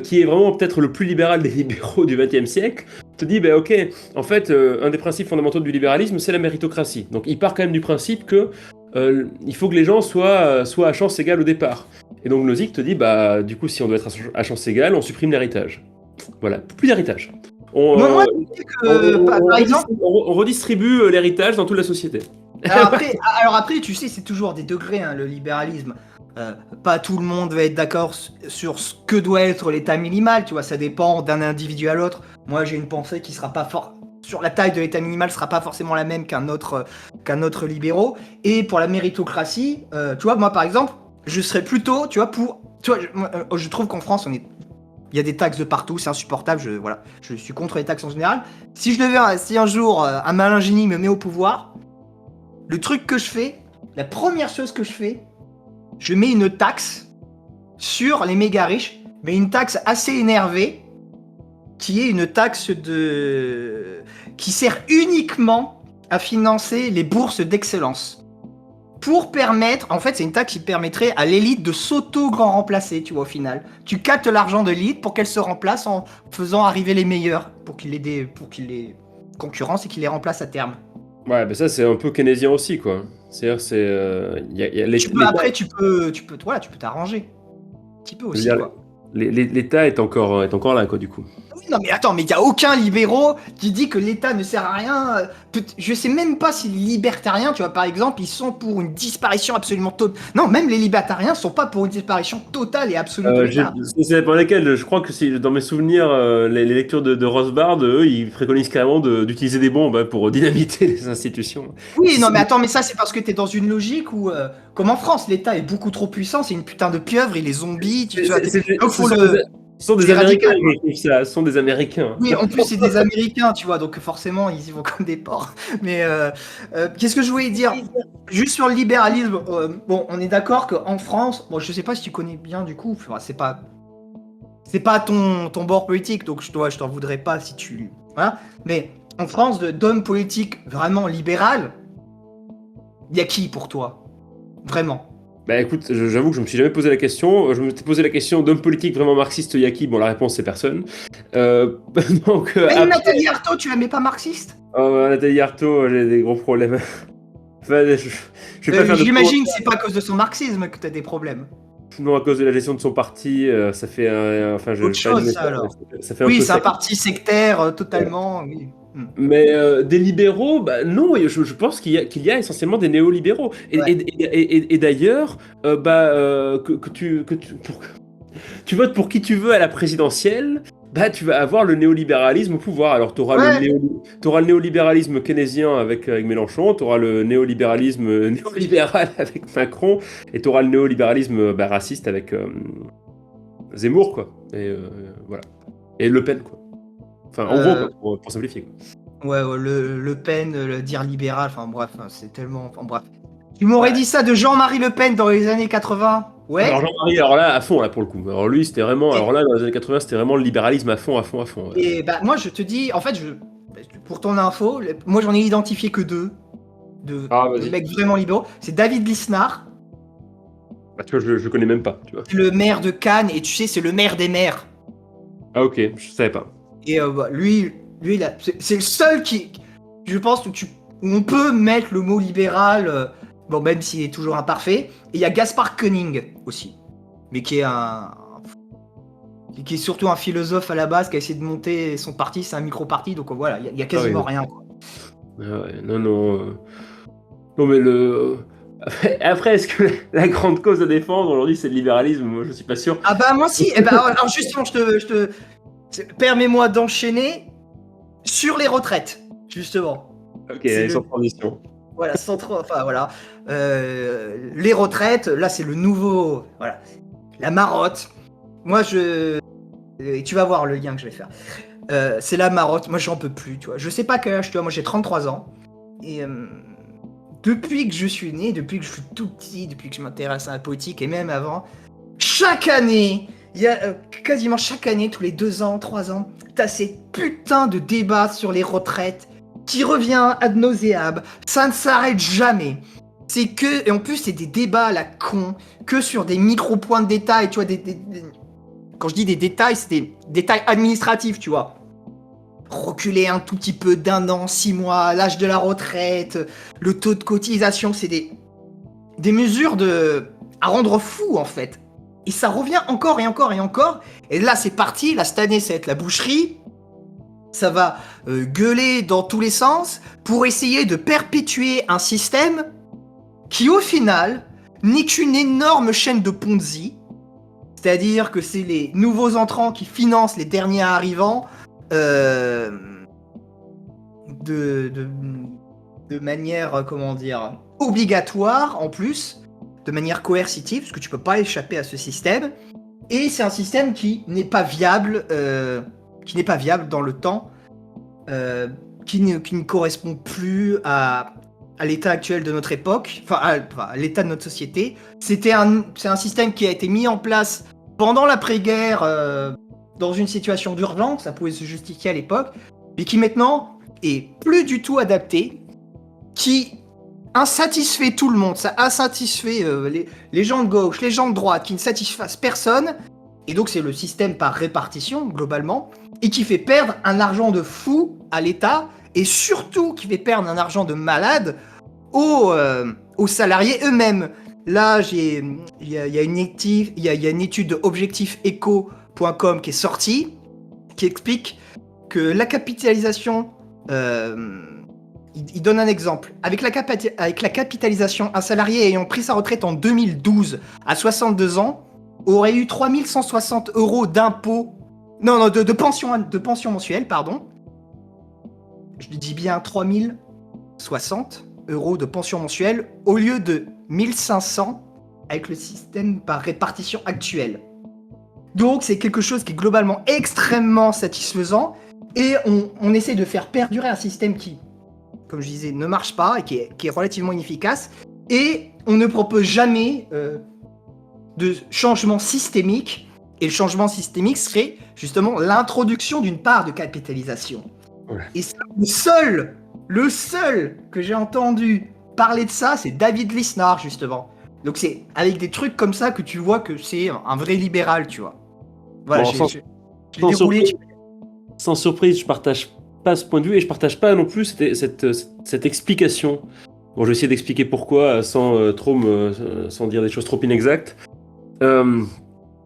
qui est vraiment peut-être le plus libéral des libéraux du XXe siècle, te dit, ben ok, en fait, un des principes fondamentaux du libéralisme, c'est la méritocratie. Donc il part quand même du principe que il faut que les gens soient à chance égale au départ. Et donc Nozick te dit, bah du coup, si on doit être à chance égale, on supprime l'héritage. Voilà, plus d'héritage. Moi, je dis que, par exemple. On redistribue l'héritage dans toute la société. Alors après, tu sais, c'est toujours des degrés, hein, le libéralisme. Pas tout le monde va être d'accord sur ce que doit être l'état minimal, tu vois, ça dépend d'un individu à l'autre. Moi, j'ai une pensée qui sera pas sur la taille de l'état minimal sera pas forcément la même qu'un autre libéraux. Et pour la méritocratie, tu vois, moi par exemple, je serais plutôt, tu vois, je trouve qu'en France, Il y a des taxes de partout, c'est insupportable. Je suis contre les taxes en général. Si un jour un malin génie me met au pouvoir, le truc que je fais, la première chose que je fais, je mets une taxe sur les méga riches, mais une taxe assez énervée, qui est une taxe qui sert uniquement à financer les bourses d'excellence. Pour permettre, en fait, c'est une taxe qui permettrait à l'élite de s'auto-grand remplacer, tu vois, au final. Tu captes l'argent de l'élite pour qu'elle se remplace en faisant arriver les meilleurs, pour qu'il les concurrence et qu'il les remplace à terme. Ouais, bah ça c'est un peu keynésien aussi, quoi. C'est-à-dire, y a Après, tu peux t'arranger. Un petit peu je veux aussi, dire, quoi. l'État est encore là, quoi, du coup. Oui, non, mais attends, mais il n'y a aucun libéraux qui dit que l'État ne sert à rien. Je sais même pas si les libertariens, tu vois, par exemple, ils sont pour une disparition absolument totale. Non, même les libertariens sont pas pour une disparition totale et absolue de l'État. C'est pour lesquels, je crois que si, dans mes souvenirs, les lectures de Rothbard, eux, ils préconisent carrément d'utiliser des bombes pour dynamiter les institutions. Oui, non, mais attends, mais ça, c'est parce que t'es dans une logique où, comme en France, l'État est beaucoup trop puissant, c'est une putain de pieuvre, et les zombies, tu vois. Donc, faut Ce sont des c'est Américains radical, quoi. qui écrivent ça, ce sont des Américains. Oui, en plus, c'est des Américains, tu vois, donc forcément, ils y vont comme des porcs. Mais qu'est-ce que je voulais dire? Juste sur le libéralisme, bon, on est d'accord qu'en France, bon, je sais pas si tu connais bien du coup, enfin, c'est pas ton bord politique, donc je t'en voudrais pas si tu. Voilà. Mais en France, d'homme politique vraiment libéral, y a qui pour toi? Vraiment? Bah écoute, j'avoue que je me suis jamais posé la question. Je me suis posé la question d'homme politique vraiment marxiste yaki. Bon, la réponse c'est personne. Donc Même après, Nathalie Arthaud, tu la mets pas marxiste? Nathalie Arthaud, j'ai des gros problèmes. Enfin, je vais pas faire de J'imagine que c'est pas à cause de son marxisme que t'as des problèmes. non, à cause de la gestion de son parti, ça fait enfin, Autre chose, ça, alors. ça fait un Oui, peu c'est un sec. parti sectaire, totalement. Oui. Mais des libéraux, bah non, je pense qu'il y a essentiellement des néolibéraux. Ouais. Et d'ailleurs, tu votes pour qui tu veux à la présidentielle, bah tu vas avoir le néolibéralisme au pouvoir. Alors tu auras Ouais. t'auras le néolibéralisme keynésien avec Mélenchon, tu auras le néolibéralisme néolibéral avec Macron, et tu auras le néolibéralisme raciste avec Zemmour, quoi. Et voilà. Et Le Pen, quoi. Enfin, en gros, quoi, pour simplifier, quoi. Ouais, le Pen, le dire libéral, enfin bref, c'est tellement. Enfin bref. Tu m'aurais dit ça de Jean-Marie Le Pen dans les années 80? Alors Ouais. Jean-Marie, alors là, à fond, là, pour le coup. Alors lui, c'était vraiment... Et, Alors là, dans les années 80, c'était vraiment le libéralisme à fond, à fond, à fond. Ouais. et bah, moi, je te dis, en fait, pour ton info, moi j'en ai identifié que deux Ah, de vas-y. mecs vraiment libéraux. C'est David Lisnard, Bah, tu vois, je le connais même pas, tu vois. c'est le maire de Cannes, et tu sais, c'est le maire des maires. Ah, ok, je savais pas. Et bah, lui c'est le seul qui, je pense, où on peut mettre le mot libéral, bon, même s'il est toujours imparfait. Et il y a Gaspard Koenig aussi, mais qui est surtout un philosophe à la base, qui a essayé de monter son parti, c'est un micro-parti, donc voilà, il y a quasiment Ah oui, rien, quoi. Ah ouais, non, non. Non, mais le... Après, est-ce que la grande cause à défendre aujourd'hui, c'est le libéralisme? Moi, je suis pas sûr. Ah bah moi si, eh ben, alors justement, permets-moi d'enchaîner sur les retraites, justement. Ok, C'est sans transition. Voilà, enfin voilà. Les retraites, là c'est le nouveau. Voilà. La marotte. Moi et tu vas voir le lien que je vais faire. C'est la marotte, moi j'en peux plus, tu vois. Je sais pas quel âge tu as, moi j'ai 33 ans. Et depuis que je suis né, depuis que je suis tout petit, depuis que je m'intéresse à la politique, et même avant, chaque année, il y a quasiment chaque année, tous les 2 ans, 3 ans, t'as ces putains de débats sur les retraites qui revient ad nauseam. Ça ne s'arrête jamais. C'est que, et en plus c'est des débats à la con, que sur des micro-points de détail, tu vois, quand je dis des détails, c'est des détails administratifs, tu vois. Reculer un tout petit peu d'1 an, 6 mois, l'âge de la retraite, le taux de cotisation, c'est des mesures à rendre fou, en fait. Et ça revient encore et encore et encore. Et là, c'est parti. Là, cette année, ça va être la boucherie. Ça va gueuler dans tous les sens pour essayer de perpétuer un système qui, au final, n'est qu'une énorme chaîne de Ponzi. C'est-à-dire que c'est les nouveaux entrants qui financent les derniers arrivants de manière, comment dire, obligatoire en plus, de manière coercitive, parce que tu peux pas échapper à ce système. Et c'est un système qui n'est pas viable, dans le temps, qui ne correspond plus à l'état actuel de notre époque, à l'état de notre société. C'est un système qui a été mis en place pendant l'après-guerre, dans une situation d'urgence, ça pouvait se justifier à l'époque, mais qui maintenant est plus du tout adapté, qui insatisfait tout le monde. Ça insatisfait les gens de gauche, les gens de droite, qui ne satisfassent personne. Et donc c'est le système par répartition, globalement, et qui fait perdre un argent de fou à l'État, et surtout qui fait perdre un argent de malade aux salariés eux-mêmes. Là, il y a une étude de objectifeco.com qui est sortie, qui explique que la capitalisation... il donne un exemple. Avec la capitalisation, un salarié ayant pris sa retraite en 2012 à 62 ans aurait eu 3160 € d'impôts. Non, de pension mensuelle, pardon. Je dis bien 3060 € de pension mensuelle au lieu de 1500 avec le système par répartition actuel. Donc c'est quelque chose qui est globalement extrêmement satisfaisant et on essaie de faire perdurer un système qui, comme je disais, ne marche pas et qui est relativement inefficace, et on ne propose jamais de changement systémique, et le changement systémique serait justement l'introduction d'une part de capitalisation. Ouais. Et ça, le seul que j'ai entendu parler de ça, c'est David Lisnard, justement. Donc c'est avec des trucs comme ça que tu vois que c'est un vrai libéral, tu vois. Voilà, bon, sans surprise, je partage pas ce point de vue et je partage pas non plus cette explication. Bon, je vais essayer d'expliquer pourquoi sans dire des choses trop inexactes.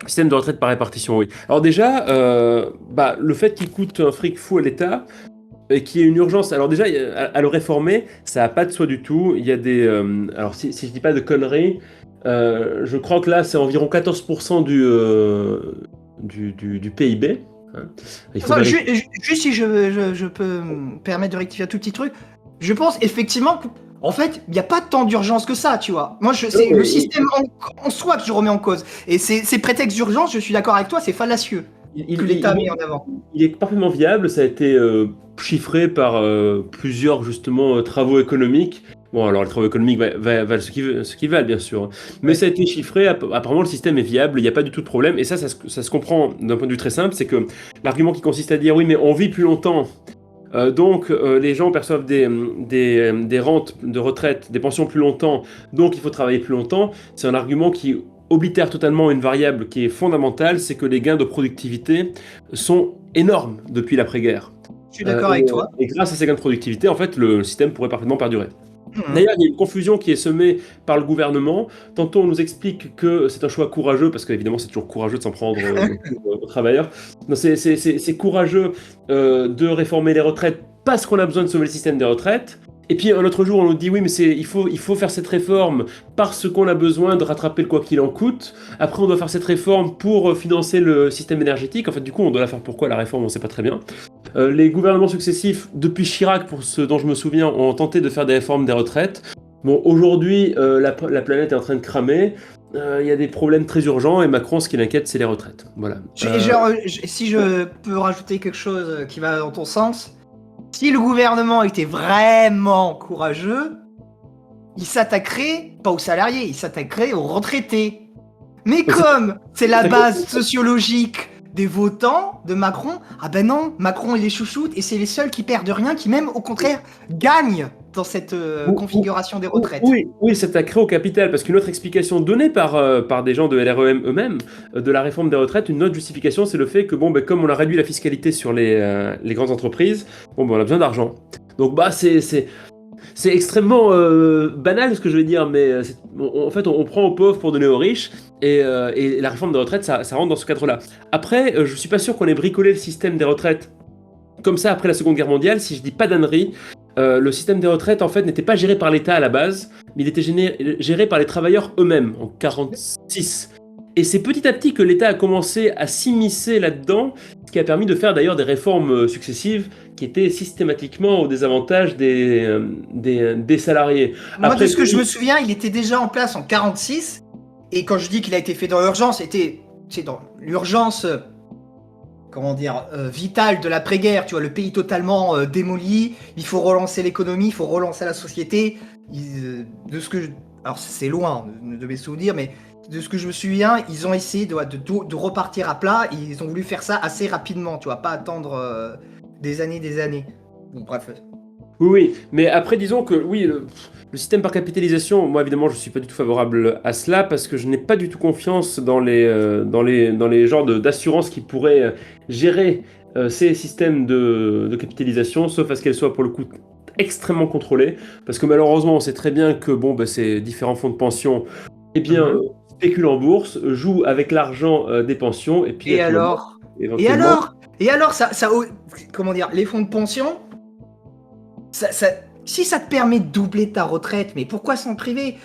Système de retraite par répartition, oui. Alors déjà, le fait qu'il coûte un fric fou à l'État et qu'il y ait une urgence, alors déjà, à le réformer, ça n'a pas de soi du tout. Il y a des... alors si je dis pas de conneries, je crois que là, c'est environ 14% du PIB. Hein. Juste si je peux me permettre de rectifier un tout petit truc, je pense effectivement qu'en fait, il n'y a pas tant d'urgence que ça, tu vois. Moi, c'est le système en soi que je remets en cause. Et ces prétextes d'urgence, je suis d'accord avec toi, c'est fallacieux que l'État a mis en avant. Il est parfaitement viable, ça a été chiffré par plusieurs, justement, travaux économiques. Bon, alors les travaux économiques valent ce qu'ils valent, bien sûr. Mais ça a été chiffré, apparemment le système est viable, il n'y a pas du tout de problème. Et ça se comprend d'un point de vue très simple, c'est que l'argument qui consiste à dire oui, mais on vit plus longtemps, donc les gens perçoivent des rentes de retraite, des pensions plus longtemps, donc il faut travailler plus longtemps, c'est un argument qui oblitère totalement une variable qui est fondamentale, c'est que les gains de productivité sont énormes depuis l'après-guerre. Je suis d'accord avec toi. Et grâce à ces gains de productivité, en fait, le système pourrait parfaitement perdurer. D'ailleurs, il y a une confusion qui est semée par le gouvernement. Tantôt, on nous explique que c'est un choix courageux, parce qu'évidemment, c'est toujours courageux de s'en prendre aux travailleurs. C'est courageux de réformer les retraites parce qu'on a besoin de sauver le système des retraites. Et puis, un autre jour, on nous dit oui, mais il faut faire cette réforme parce qu'on a besoin de rattraper le quoi qu'il en coûte. Après, on doit faire cette réforme pour financer le système énergétique. En fait, du coup, on doit la faire pourquoi la réforme, on ne sait pas très bien. Les gouvernements successifs, depuis Chirac, pour ce dont je me souviens, ont tenté de faire des réformes des retraites. Bon, aujourd'hui, la planète est en train de cramer. Il y a des problèmes très urgents et Macron, ce qui l'inquiète, c'est les retraites. Voilà. Si je peux rajouter quelque chose qui va dans ton sens, si le gouvernement était vraiment courageux, il s'attaquerait pas aux salariés, il s'attaquerait aux retraités. Mais comme c'est la base sociologique des votants de Macron, ah ben non, Macron il les chouchoute et c'est les seuls qui perdent rien, qui même au contraire gagnent dans cette configuration des retraites. Oui, s'attaquerait au capital, parce qu'une autre explication donnée par des gens de LREM eux-mêmes de la réforme des retraites, une autre justification, c'est le fait que comme on a réduit la fiscalité sur les grandes entreprises, on a besoin d'argent. Donc c'est extrêmement banal ce que je vais dire, mais en fait on prend aux pauvres pour donner aux riches, et la réforme des retraites ça rentre dans ce cadre-là. Après, je suis pas sûr qu'on ait bricolé le système des retraites comme ça après la Seconde Guerre mondiale, si je dis pas d'ânerie. Le système des retraites en fait n'était pas géré par l'État à la base, mais il était géré par les travailleurs eux-mêmes en 1946. Et c'est petit à petit que l'État a commencé à s'immiscer là-dedans, ce qui a permis de faire d'ailleurs des réformes successives qui étaient systématiquement au désavantage des salariés. Moi, de ce que je me souviens, il était déjà en place en 1946, et quand je dis qu'il a été fait dans l'urgence, c'était dans l'urgence, vitale de l'après-guerre. Tu vois, le pays totalement démoli. Il faut relancer l'économie, il faut relancer la société. Alors c'est loin de mes souvenirs, mais de ce que je me souviens, ils ont essayé de repartir à plat. Ils ont voulu faire ça assez rapidement, tu vois, pas attendre des années. Bon, bref. Oui, mais après, disons que oui, le système par capitalisation, moi évidemment, je suis pas du tout favorable à cela parce que je n'ai pas du tout confiance dans les genres d'assurance qui pourraient gérer ces systèmes de capitalisation, sauf à ce qu'elles soient pour le coup extrêmement contrôlées, parce que malheureusement, on sait très bien que ces différents fonds de pension, eh bien, spéculent en bourse, jouent avec l'argent des pensions, et puis Et alors, les fonds de pension. Si ça te permet de doubler ta retraite, mais pourquoi s'en priver?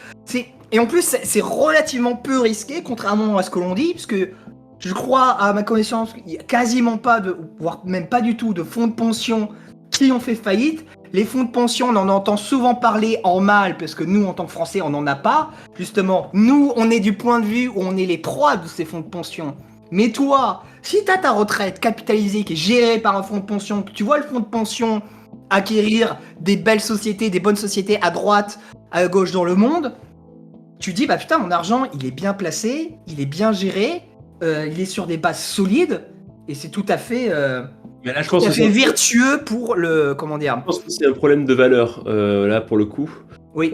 Et en plus, c'est relativement peu risqué, contrairement à ce que l'on dit, parce que je crois, à ma connaissance, il n'y a quasiment pas voire même pas du tout, de fonds de pension qui ont fait faillite. Les fonds de pension, on en entend souvent parler en mal, parce que nous, en tant que Français, on n'en a pas. Justement, nous, on est du point de vue où on est les proies de ces fonds de pension. Mais toi, si tu as ta retraite capitalisée qui est gérée par un fonds de pension, que tu vois le fonds de pension acquérir des belles sociétés, des bonnes sociétés à droite, à gauche dans le monde, tu dis, bah putain, mon argent, il est bien placé, il est bien géré, il est sur des bases solides, et c'est tout à fait, mais là, je pense que vertueux pour le, Je pense que c'est un problème de valeur, là, pour le coup. Oui.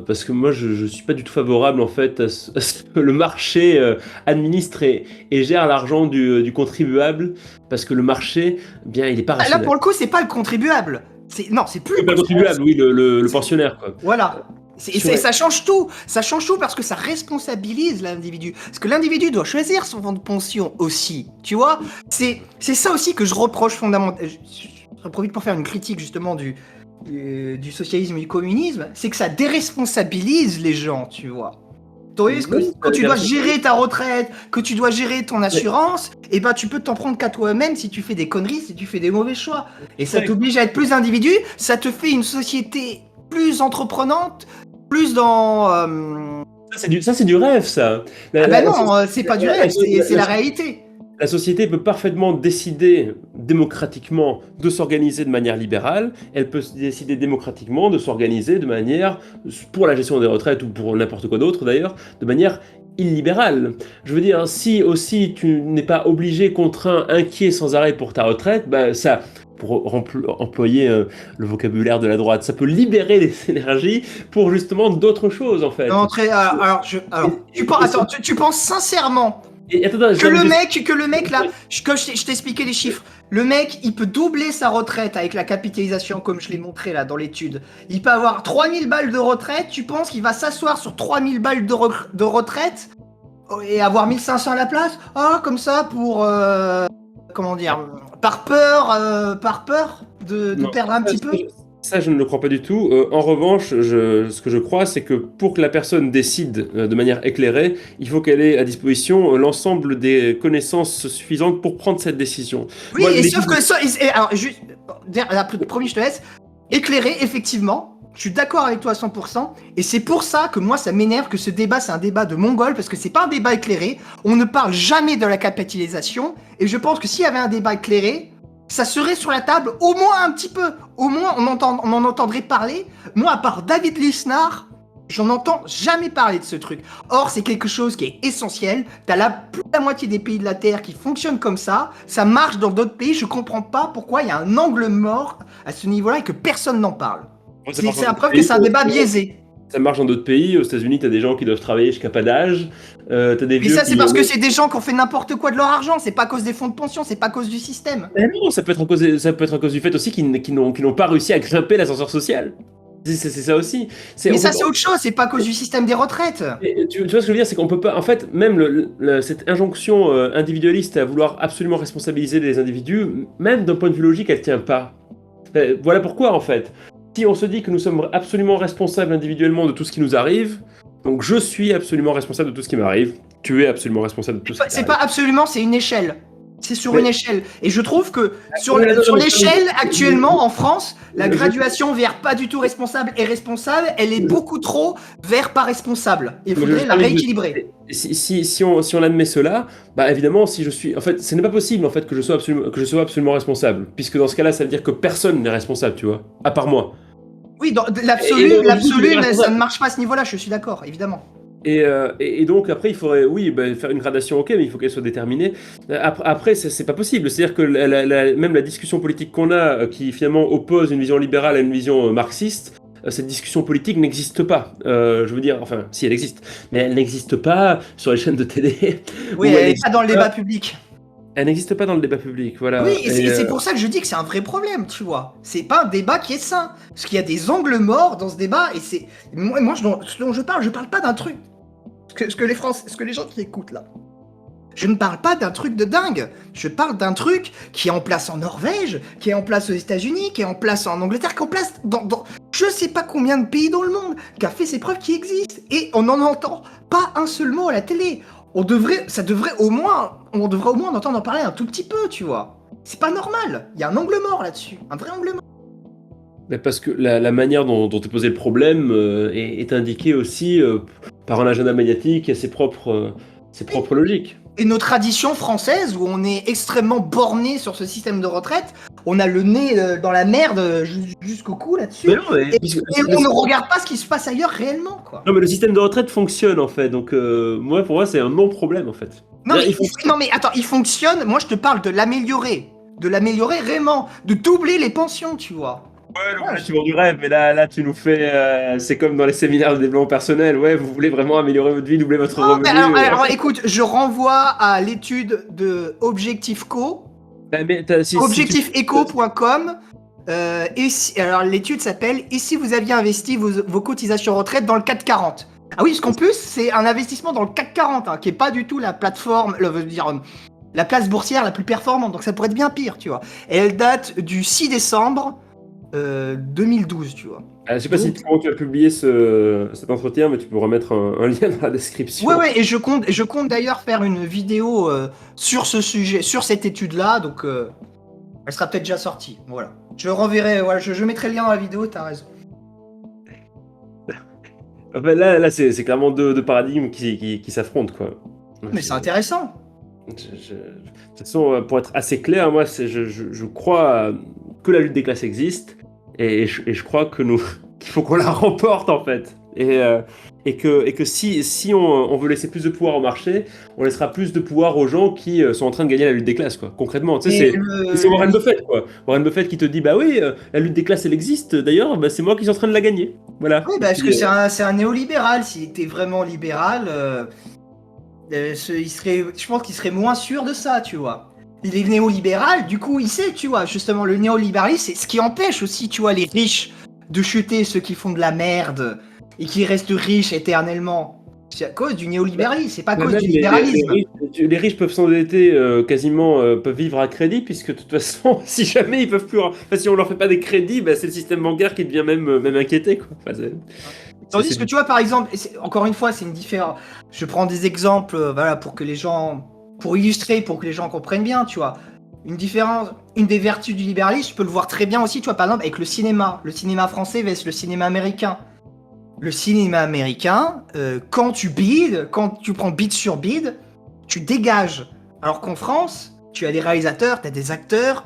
Parce que moi, je suis pas du tout favorable, en fait, à ce que le marché administre et gère l'argent du contribuable, parce que le marché, bien, il est pas rationnel. Là, pour le coup, c'est pas le contribuable. C'est plus le contribuable, oui, le pensionnaire, quoi. Voilà. Ça change tout. Ça change tout parce que ça responsabilise l'individu. Parce que l'individu doit choisir son fonds de pension aussi. Tu vois, c'est ça aussi que je reproche fondamentalement. Je profite pour faire une critique justement du socialisme et du communisme. C'est que ça déresponsabilise les gens, tu vois. Quand tu dois gérer ta retraite, que tu dois gérer ton assurance, et ben tu peux t'en prendre qu'à toi-même si tu fais des conneries, si tu fais des mauvais choix. Et ça t'oblige à être plus individu, ça te fait une société plus entreprenante, plus dans... Ça, c'est du rêve, ça. C'est pas du rêve, c'est la réalité. La société peut parfaitement décider démocratiquement de s'organiser de manière libérale. Elle peut décider démocratiquement de s'organiser de manière, pour la gestion des retraites ou pour n'importe quoi d'autre d'ailleurs, de manière illibérale. Je veux dire, si aussi tu n'es pas obligé, contraint, inquiet sans arrêt pour ta retraite, ça, pour employer le vocabulaire de la droite, ça peut libérer les énergies pour justement d'autres choses en fait. Non, tu penses sincèrement que le mec là, je t'expliquais les chiffres. Le mec, il peut doubler sa retraite avec la capitalisation comme je l'ai montré là dans l'étude. Il peut avoir 3000 balles de retraite, tu penses qu'il va s'asseoir sur 3000 balles de retraite et avoir 1500 à la place? Comme ça pour... par peur de perdre un petit peu? Ça, je ne le crois pas du tout. En revanche, ce que je crois, c'est que pour que la personne décide de manière éclairée, il faut qu'elle ait à disposition l'ensemble des connaissances suffisantes pour prendre cette décision. Oui, sauf que ça... Alors, juste... Promis, je te laisse. Éclairé, effectivement. Je suis d'accord avec toi à 100%. Et c'est pour ça que moi, ça m'énerve que ce débat, c'est un débat de mongol, parce que c'est pas un débat éclairé. On ne parle jamais de la capitalisation. Et je pense que s'il y avait un débat éclairé, ça serait sur la table au moins un petit peu. Au moins, on en entendrait parler. Moi, à part David Lisnard, j'en entends jamais parler de ce truc. Or, c'est quelque chose qui est essentiel. T'as plus de la moitié des pays de la Terre qui fonctionnent comme ça. Ça marche dans d'autres pays. Je comprends pas pourquoi il y a un angle mort à ce niveau-là et que personne n'en parle. C'est la preuve que c'est un débat biaisé. Ça marche dans d'autres pays. Aux États-Unis, t'as des gens qui doivent travailler jusqu'à pas d'âge. Mais ça, c'est parce que c'est des gens qui ont fait n'importe quoi de leur argent. C'est pas à cause des fonds de pension, c'est pas à cause du système. Mais non, ça peut être à cause du fait aussi qu'ils n'ont pas réussi à grimper l'ascenseur social. C'est ça aussi. Mais ça, c'est autre chose. C'est pas à cause du système des retraites. Tu vois ce que je veux dire, c'est qu'on peut pas. En fait, même cette injonction individualiste à vouloir absolument responsabiliser les individus, même d'un point de vue logique, elle tient pas. Voilà pourquoi, en fait. Si on se dit que nous sommes absolument responsables individuellement de tout ce qui nous arrive, donc je suis absolument responsable de tout ce qui m'arrive, tu es absolument responsable de tout ce qui t'arrive. C'est pas absolument, c'est une échelle. C'est sur Mais- une échelle. Et je trouve que sur, Ouais, non, sur mais- l'échelle, actuellement, en France, la Je- graduation vers pas du tout responsable et responsable, elle est beaucoup trop vers pas responsable. Il faudrait la rééquilibrer. Si on admet cela, bah évidemment, si je suis, en fait, ce n'est pas possible en fait que je sois absolument responsable, puisque dans ce cas-là, ça veut dire que personne n'est responsable, tu vois, à part moi. Oui, dans Et l'absolu, donc, du coup, tu es ça responsable. ne marche pas à ce niveau-là, je suis d'accord, évidemment. Et donc après, il faudrait, oui, bah, faire une gradation, ok, mais il faut qu'elle soit déterminée. Après, c'est pas possible. C'est-à-dire que même la discussion politique qu'on a, qui finalement oppose une vision libérale à une vision marxiste, cette discussion politique n'existe pas. Je veux dire, enfin, si elle existe, mais elle n'existe pas sur les chaînes de télé. Oui, Ou elle n'est pas dans le débat public. elle n'existe pas dans le débat public, Oui, voilà. et c'est pour ça que je dis que c'est un vrai problème, tu vois. C'est pas un débat qui est sain. Parce qu'il y a des angles morts dans ce débat, et c'est. Moi, ce dont je parle pas d'un truc. Ce que les gens qui écoutent là. Je ne parle pas d'un truc de dingue. Je parle d'un truc qui est en place en Norvège, qui est en place aux États-Unis, qui est en place en Angleterre, qui est en place dans je sais pas combien de pays dans le monde, qui a fait ses preuves, qui existent. Et on n'en entend pas un seul mot à la télé. On devrait au moins en entendre en parler un tout petit peu, tu vois. C'est pas normal. Il y a un angle mort là-dessus. Un vrai angle mort. Mais parce que la manière dont est posé le problème est indiquée aussi par un agenda médiatique et ses propres logiques. Et nos traditions françaises, où on est extrêmement borné sur ce système de retraite, on a le nez dans la merde jusqu'au cou là-dessus. Mais non, mais, Et on ne regarde pas ce qui se passe ailleurs réellement, quoi. non, mais le système de retraite fonctionne en fait, donc pour moi c'est un non-problème en fait. Non mais, Il non mais attends, il fonctionne, moi je te parle de l'améliorer. De l'améliorer vraiment. De doubler les pensions, tu vois. Ouais, donc là, tu vends du rêve, mais là tu nous fais. C'est comme dans les séminaires de développement personnel, ouais, vous voulez vraiment améliorer votre vie, doubler votre Non, mais revenu. alors, écoute, je renvoie à l'étude de Objectif Co. Bah, mais Objectifeco.com. Alors l'étude s'appelle « Et si vous aviez investi vos cotisations retraite dans le CAC 40 ?» Ah oui, parce qu'en plus, c'est un investissement dans le CAC 40, hein, qui est pas du tout la plateforme, la place boursière la plus performante, donc ça pourrait être bien pire, tu vois. Et elle date du 6 décembre 2012, tu vois. Je sais pas si comment tu as publié cet entretien, mais tu peux remettre un lien dans la description. Ouais, et je compte d'ailleurs faire une vidéo sur ce sujet, sur cette étude-là, donc elle sera peut-être déjà sortie, voilà. Je renverrai, voilà, je mettrai le lien dans la vidéo, t'as raison. Enfin, là c'est clairement deux paradigmes qui s'affrontent, quoi. Mais c'est intéressant. De toute façon, pour être assez clair, moi, je crois que la lutte des classes existe et je crois que qu'il faut qu'on la remporte en fait. Et que si on veut laisser plus de pouvoir au marché, on laissera plus de pouvoir aux gens qui sont en train de gagner la lutte des classes, quoi. Concrètement, tu sais, c'est Warren Buffett, quoi. Warren Buffett qui te dit, bah oui, la lutte des classes, elle existe. D'ailleurs, bah, c'est moi qui suis en train de la gagner. Voilà. Oui, parce que c'est un néolibéral. S'il était vraiment libéral, je pense qu'il serait moins sûr de ça, tu vois. Il est néolibéral, du coup, il sait, tu vois. Justement, le néolibéralisme, c'est ce qui empêche aussi, tu vois, les riches de chuter, ceux qui font de la merde et qui restent riches éternellement. C'est à cause du néolibéralisme, c'est pas à cause du libéralisme. Les riches peuvent s'endetter quasiment, peuvent vivre à crédit, puisque de toute façon, si jamais ils peuvent plus, enfin, si on leur fait pas des crédits, bah, c'est le système bancaire qui devient même inquiété, quoi. Enfin, Tandis que tu vois, par exemple, encore une fois, c'est une différence. Je prends des exemples, voilà, pour illustrer, pour que les gens comprennent bien, tu vois. Une des vertus du libéralisme, tu peux le voir très bien aussi, tu vois, par exemple, avec le cinéma français versus le cinéma américain. Le cinéma américain, quand tu prends bid sur bid, tu dégages. Alors qu'en France, tu as des réalisateurs, tu as des acteurs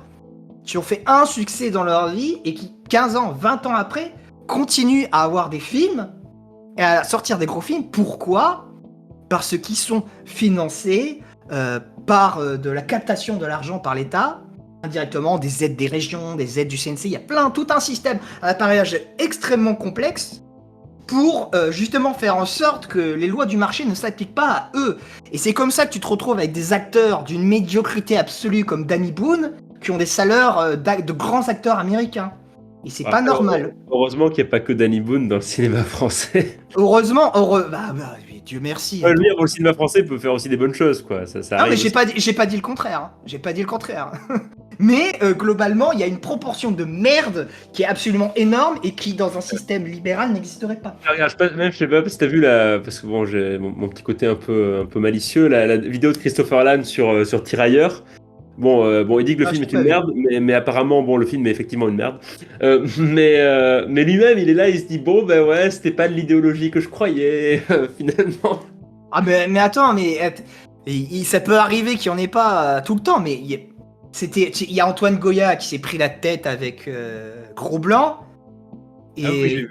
qui ont fait un succès dans leur vie et qui, 15 ans, 20 ans après, continuent à avoir des films et à sortir des gros films. Pourquoi ? Parce qu'ils sont financés par de la captation de l'argent par l'État, indirectement, des aides des régions, des aides du CNC. Il y a tout un système, un appareillage extrêmement complexe pour justement faire en sorte que les lois du marché ne s'appliquent pas à eux. Et c'est comme ça que tu te retrouves avec des acteurs d'une médiocrité absolue comme Danny Boone, qui ont des salaires de grands acteurs américains. Et c'est pas normal. Heureusement qu'il n'y a pas que Danny Boone dans le cinéma français. Heureusement, Dieu merci. Le lire au cinéma français peut faire aussi des bonnes choses, quoi. Ça non, mais j'ai pas dit le contraire. Hein. J'ai pas dit le contraire. Mais globalement, il y a une proportion de merde qui est absolument énorme et qui, dans un système libéral, n'existerait pas. Regarde, je sais pas si t'as vu parce que bon, j'ai mon petit côté un peu malicieux, la vidéo de Christopher Lann sur Tirailleurs. Bon, il dit que le Ah, film j'ai est pas une vu. merde, mais apparemment, bon, le film est effectivement une merde. Mais lui-même, il est là, il se dit, bon, ben ouais, c'était pas l'idéologie que je croyais, finalement. Ah, mais attends, ça peut arriver qu'il n'y en ait pas tout le temps, mais il y a Antoine Goya qui s'est pris la tête avec Gros Blanc, Ah oui, j'ai et vu.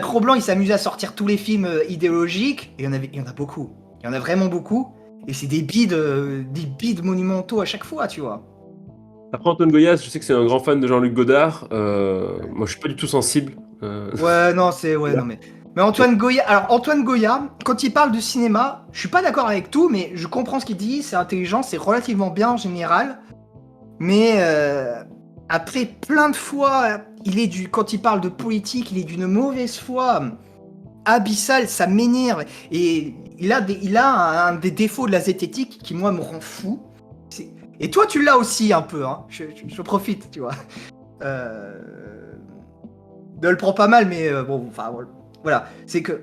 Gros Blanc, il s'amusait à sortir tous les films idéologiques, et il y en a beaucoup. Il y en a vraiment beaucoup, et c'est des bides monumentaux à chaque fois, tu vois. Après, Antoine Goyas, je sais que c'est un grand fan de Jean-Luc Godard. Moi, je suis pas du tout sensible. Ouais, non, Voilà. non, mais Antoine Goya, quand il parle de cinéma, je suis pas d'accord avec tout, mais je comprends ce qu'il dit, c'est intelligent, c'est relativement bien en général. Mais après, plein de fois, quand il parle de politique, il est d'une mauvaise foi abyssale, ça m'énerve. Et il a un des défauts de la zététique qui, moi, me rend fou. Et toi, tu l'as aussi un peu, hein. Je profite, tu vois. Euh... Ne le prends pas mal, mais bon, enfin, voilà. C'est que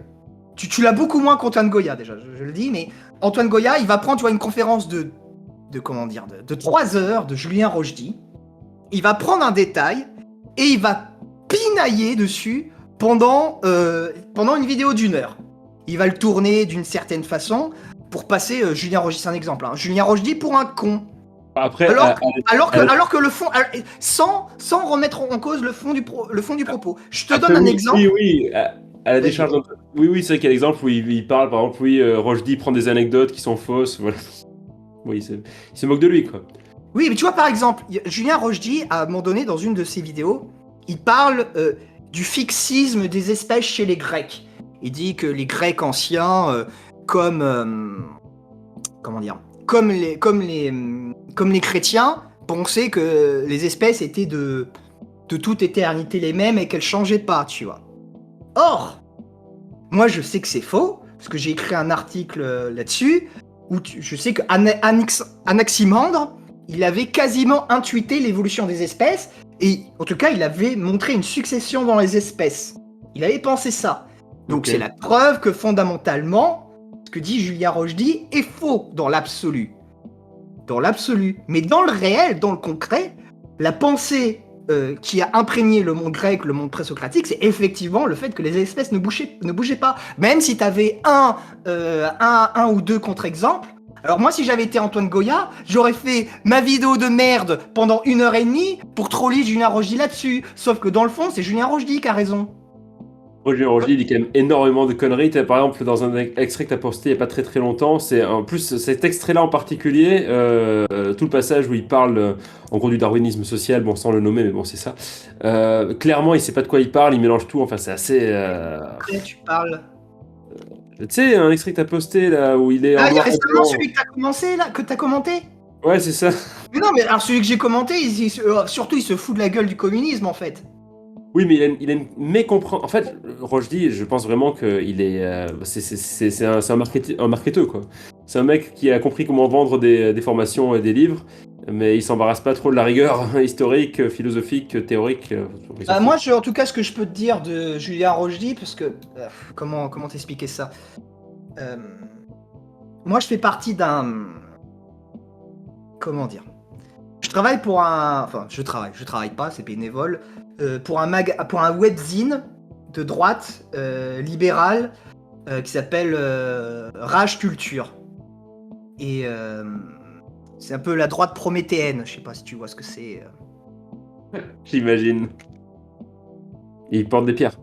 tu l'as beaucoup moins qu'Antoine Goya, déjà, je le dis, mais Antoine Goya, il va prendre, tu vois, une conférence comment dire, de 3 heures de Julien Rochdy. Il va prendre un détail et il va pinailler dessus pendant une vidéo d'1 heure. Il va le tourner d'une certaine façon pour passer Julien Rochdy, c'est un exemple. Hein. Julien Rochdy pour un con. Après, Alors que le fond, sans remettre en cause le fond du propos. Je te après, donne un oui, oui, exemple. oui, à la Vas-y. décharge Oui, oui, c'est vrai qu'il y a l'exemple où il parle, par exemple, oui, Rochdy prend des anecdotes qui sont fausses. Voilà. Oui, il se moque de lui, quoi. Oui, mais tu vois, par exemple, Julien Rochdy, à un moment donné, dans une de ses vidéos, il parle du fixisme des espèces chez les Grecs. Il dit que les Grecs anciens, comme, comment dire, comme les chrétiens, pensaient que les espèces étaient de toute éternité les mêmes et qu'elles changeaient pas, tu vois. Or, moi, je sais que c'est faux, parce que j'ai écrit un article là-dessus, où je sais que Anaximandre, il avait quasiment intuité l'évolution des espèces, et en tout cas, il avait montré une succession dans les espèces. Il avait pensé ça. Donc Ok. c'est la preuve que fondamentalement, ce que dit Julien Rochdy est faux dans l'absolu. Dans l'absolu. Mais dans le réel, dans le concret, la pensée qui a imprégné le monde grec, le monde présocratique, c'est effectivement le fait que les espèces ne bougeaient pas. Même si tu avais un ou deux contre-exemples. Alors moi, si j'avais été Antoine Goya, j'aurais fait ma vidéo de merde pendant 1 heure et demie pour troller Julien Rochdy là-dessus. Sauf que dans le fond, c'est Julien Rochdy qui a raison. Roger, il dit quand même énormément de conneries. Par exemple, dans un extrait que tu as posté il n'y a pas très très longtemps, c'est en plus cet extrait-là en particulier, tout le passage où il parle en gros du darwinisme social, bon sans le nommer, mais bon c'est ça. Clairement, il sait pas de quoi il parle, il mélange tout. Enfin, c'est assez. Après, tu parles. Tu sais, un extrait que tu as posté là où il est en Ah, il y a noir et récemment blanc. celui que t'as commencé là, que t'as commenté. Ouais, c'est ça. Mais non, mais alors celui que j'ai commenté, surtout il se fout de la gueule du communisme en fait. Oui, mais il a une mécompréhension. En fait, Rochdy, je pense vraiment qu'il est. C'est un marketeur, quoi. C'est un mec qui a compris comment vendre des formations et des livres, mais il s'embarrasse pas trop de la rigueur historique, philosophique, théorique. Il s'en fout. Moi, en tout cas, ce que je peux te dire de Julien Rochdy, parce que comment t'expliquer ça. Euh, Moi, je fais partie d'un, comment dire. Je travaille pour un, enfin, je travaille pas, c'est bénévole, pour un webzine de droite libérale qui s'appelle Rage Culture. Et c'est un peu la droite prométhéenne. Je sais pas si tu vois ce que c'est. J'imagine. Il porte des pierres.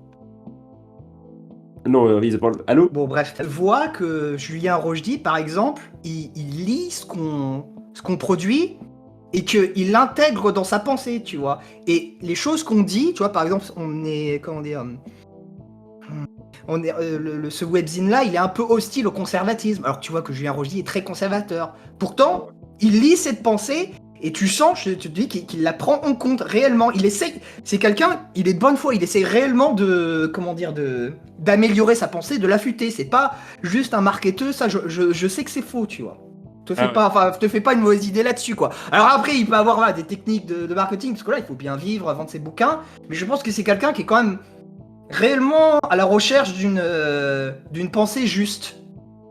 Non, il porte. Allô? Bon, bref, je vois que Julien Rochdy, par exemple, il lit ce qu'on produit et qu'il l'intègre dans sa pensée, tu vois. Et les choses qu'on dit, tu vois, par exemple, on est, comment dire, ce webzine-là, il est un peu hostile au conservatisme. Alors que tu vois que Julien Rochdy est très conservateur. Pourtant, il lit cette pensée et tu sens, je te dis, qu'il la prend en compte réellement. Il essaye, c'est quelqu'un, il est de bonne foi, il essaye réellement d'améliorer sa pensée, de l'affûter. C'est pas juste un marketeur, ça, je sais que c'est faux, tu vois. Ah ouais. Te fais pas une mauvaise idée là-dessus, quoi. Alors après, il peut avoir voilà, des techniques de marketing, parce que là, il faut bien vivre, vendre ses bouquins. Mais je pense que c'est quelqu'un qui est quand même réellement à la recherche d'une pensée juste.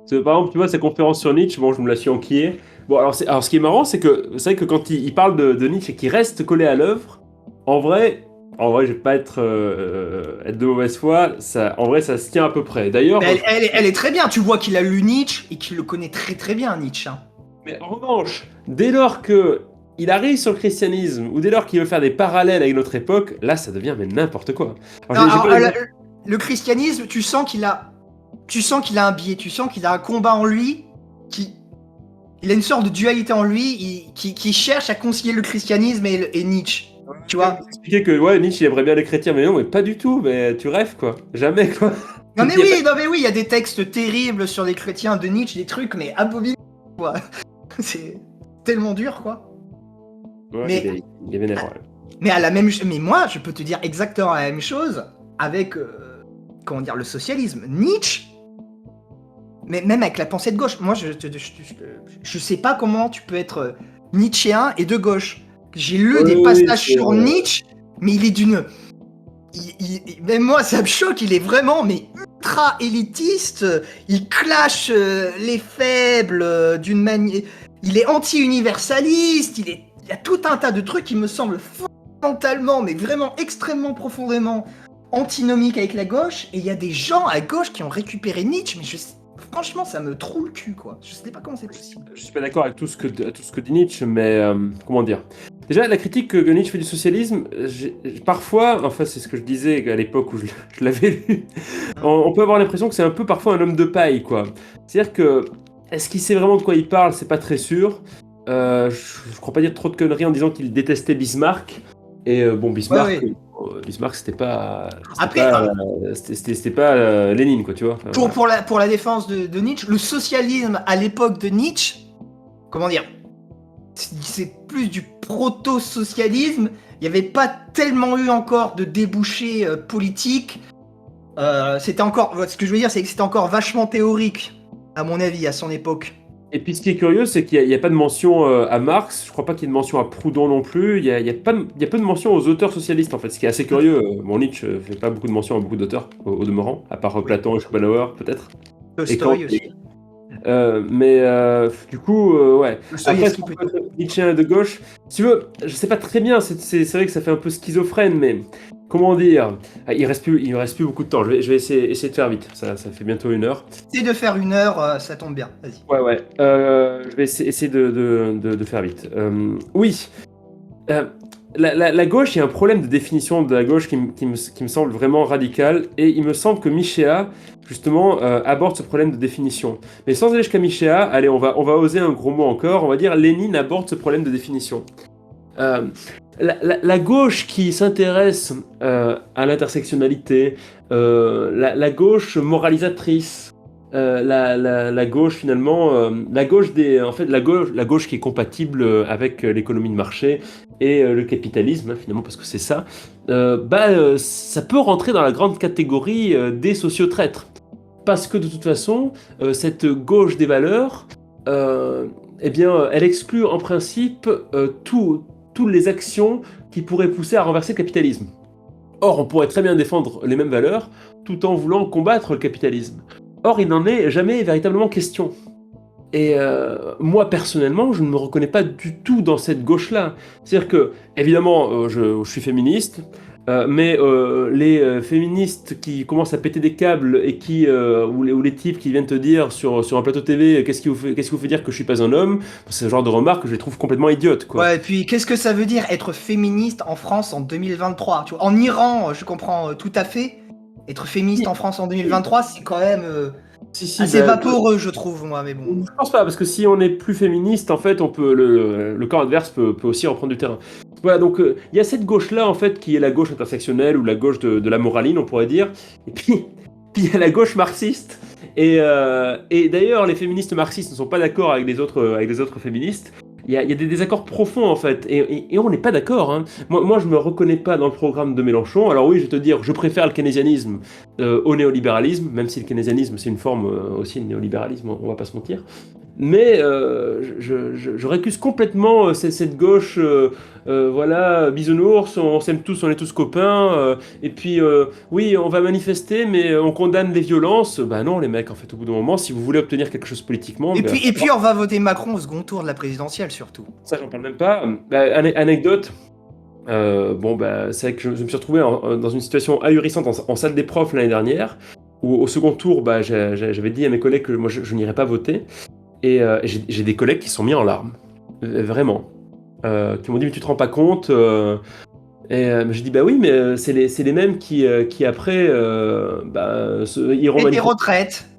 Par exemple, tu vois, sa conférence sur Nietzsche, bon, je me la suis enquillée. Bon, alors ce qui est marrant, c'est que quand il parle de Nietzsche et qu'il reste collé à l'œuvre, en vrai, je vais pas être de mauvaise foi, en vrai, ça se tient à peu près. D'ailleurs, Elle est très bien. Tu vois qu'il a lu Nietzsche et qu'il le connaît très très bien, Nietzsche, hein. mais en revanche, dès lors que il arrive sur le christianisme, ou dès lors qu'il veut faire des parallèles avec notre époque, là, ça devient mais n'importe quoi. Le christianisme, tu sens qu'il a un biais, tu sens qu'il a un combat en lui, il a une sorte de dualité en lui, qui cherche à concilier le christianisme et Nietzsche. Tu vois. Expliquer que Nietzsche il aimerait bien les chrétiens, mais non, mais pas du tout, mais tu rêves quoi, jamais quoi. Non mais oui, il y a des textes terribles sur les chrétiens de Nietzsche, des trucs mais abominables, quoi. C'est tellement dur, quoi. Ouais, mais il est vénère, ouais. Mais moi, je peux te dire exactement la même chose avec le socialisme. Nietzsche, mais même avec la pensée de gauche. Moi, je sais pas comment tu peux être nietzschéen et de gauche. J'ai lu des passages sur Nietzsche, mais il est d'une... même moi, ça me choque, il est vraiment ultra élitiste. Il clash les faibles d'une manière... Il est anti-universaliste, il y a tout un tas de trucs qui me semblent fondamentalement, mais vraiment extrêmement profondément antinomiques avec la gauche. Et il y a des gens à gauche qui ont récupéré Nietzsche, mais franchement, ça me troue le cul, quoi. Je sais pas comment c'est possible. Je suis pas d'accord avec tout ce que dit Nietzsche, mais comment dire. Déjà, la critique que Nietzsche fait du socialisme, parfois, enfin c'est ce que je disais à l'époque où je l'avais lu, on peut avoir l'impression que c'est un peu parfois un homme de paille, quoi. C'est-à-dire que, est-ce qu'il sait vraiment de quoi il parle? C'est pas très sûr. Je crois pas dire trop de conneries en disant qu'il détestait Bismarck. Et Bismarck, Bismarck c'était pas Lénine, quoi, tu vois. Enfin, pour la défense de Nietzsche, le socialisme à l'époque de Nietzsche, comment dire, c'est plus du proto-socialisme. Il n'y avait pas tellement eu encore de débouchés politiques. C'était encore, ce que je veux dire, c'est que c'était encore vachement théorique, à mon avis, à son époque. Et puis ce qui est curieux, c'est qu'il n'y a pas de mention à Marx, je crois pas qu'il y ait de mention à Proudhon non plus, il y a peu de mention aux auteurs socialistes en fait, ce qui est assez curieux. Nietzsche fait pas beaucoup de mention à beaucoup d'auteurs, au demeurant, à part Platon et Schopenhauer peut-être. Tolstoï aussi. Du coup, ouais. Après, Nietzsche de gauche, si tu veux, je sais pas très bien, c'est vrai que ça fait un peu schizophrène, mais comment dire, il reste plus beaucoup de temps. Je vais essayer de faire vite. Ça fait bientôt 1 heure. Essaye de faire 1 heure, ça tombe bien. Vas-y. Ouais. Je vais essayer de faire vite. Oui. La gauche, il y a un problème de définition de la gauche qui me semble vraiment radical, et il me semble que Michéa, justement, aborde ce problème de définition. Mais sans aller jusqu'à Michéa, allez, on va oser un gros mot encore, on va dire Lénine aborde ce problème de définition. La gauche qui s'intéresse à l'intersectionnalité, la gauche moralisatrice, la gauche finalement, la gauche qui est compatible avec l'économie de marché et le capitalisme, finalement, parce que c'est ça, ça peut rentrer dans la grande catégorie des sociotraîtres. Parce que de toute façon, cette gauche des valeurs, elle exclut en principe toutes les actions qui pourraient pousser à renverser le capitalisme. Or, on pourrait très bien défendre les mêmes valeurs tout en voulant combattre le capitalisme. Or, il n'en est jamais véritablement question. Et moi, personnellement, je ne me reconnais pas du tout dans cette gauche-là. C'est-à-dire que, évidemment, je suis féministe, mais les féministes qui commencent à péter des câbles et ou les types qui viennent te dire sur un plateau TV qu'est-ce qui vous fait dire que je suis pas un homme, c'est ce genre de remarques que je les trouve complètement idiotes, quoi. Ouais, et puis qu'est-ce que ça veut dire être féministe en France en 2023? Tu vois, en Iran, je comprends tout à fait. Être féministe en France en 2023, c'est quand même assez vaporeux, je trouve, moi, mais bon. Je pense pas, parce que si on est plus féministe, en fait, on peut le camp adverse peut aussi reprendre du terrain. Voilà, donc il y a cette gauche-là, en fait, qui est la gauche intersectionnelle, ou la gauche de la moraline, on pourrait dire. Et puis il y a la gauche marxiste. Et d'ailleurs, les féministes marxistes ne sont pas d'accord avec les autres féministes. Il y a des désaccords profonds, en fait, et on n'est pas d'accord, hein. Moi, je me reconnais pas dans le programme de Mélenchon. Alors oui, je vais te dire, je préfère le keynésianisme au néolibéralisme, même si le keynésianisme, c'est une forme aussi de néolibéralisme, on va pas se mentir. Mais je récuse complètement cette gauche, voilà, bisounours, on s'aime tous, on est tous copains. Et puis, oui, on va manifester, mais on condamne les violences. Bah non, les mecs, en fait, au bout d'un moment, si vous voulez obtenir quelque chose politiquement, Et bah, puis, et puis, on va voter Macron au second tour de la présidentielle, surtout. ça, j'en parle même pas. Bah, anecdote. Bon, bah, c'est vrai que je me suis retrouvé dans une situation ahurissante en salle des profs l'année dernière, où au second tour, bah, j'avais dit à mes collègues que moi, je n'irais pas voter. Et j'ai des collègues qui sont mis en larmes, vraiment, qui m'ont dit mais tu te rends pas compte j'ai dit bah oui mais c'est les mêmes qui après iront Et des manifester. retraites.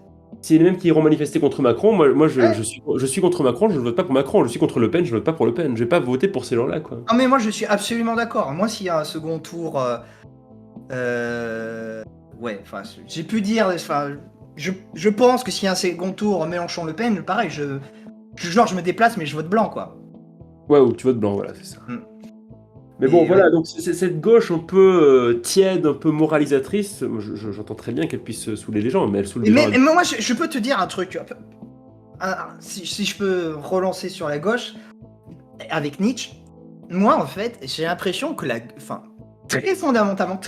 C'est les mêmes qui iront manifester contre Macron. Moi Ouais. je suis contre Macron, je ne vote pas pour Macron. Je suis contre Le Pen, je ne vote pas pour Le Pen. Je vais pas voter pour ces gens-là quoi. Non mais moi je suis absolument d'accord. Moi s'il y a un second tour, ouais, enfin j'ai pu dire, enfin je pense que s'il y a un second tour Mélenchon-Le Pen, pareil, je me déplace mais je vote blanc quoi. Ouais, ou tu votes blanc, voilà, c'est ça. Mm. Mais bon, Et voilà, ouais. donc c'est cette gauche un peu tiède, un peu moralisatrice. J'entends très bien qu'elle puisse saouler les gens, mais elle saoule des gens. Mais moi je peux te dire un truc. Si je peux relancer sur la gauche avec Nietzsche, moi en fait j'ai l'impression que enfin très fondamentalement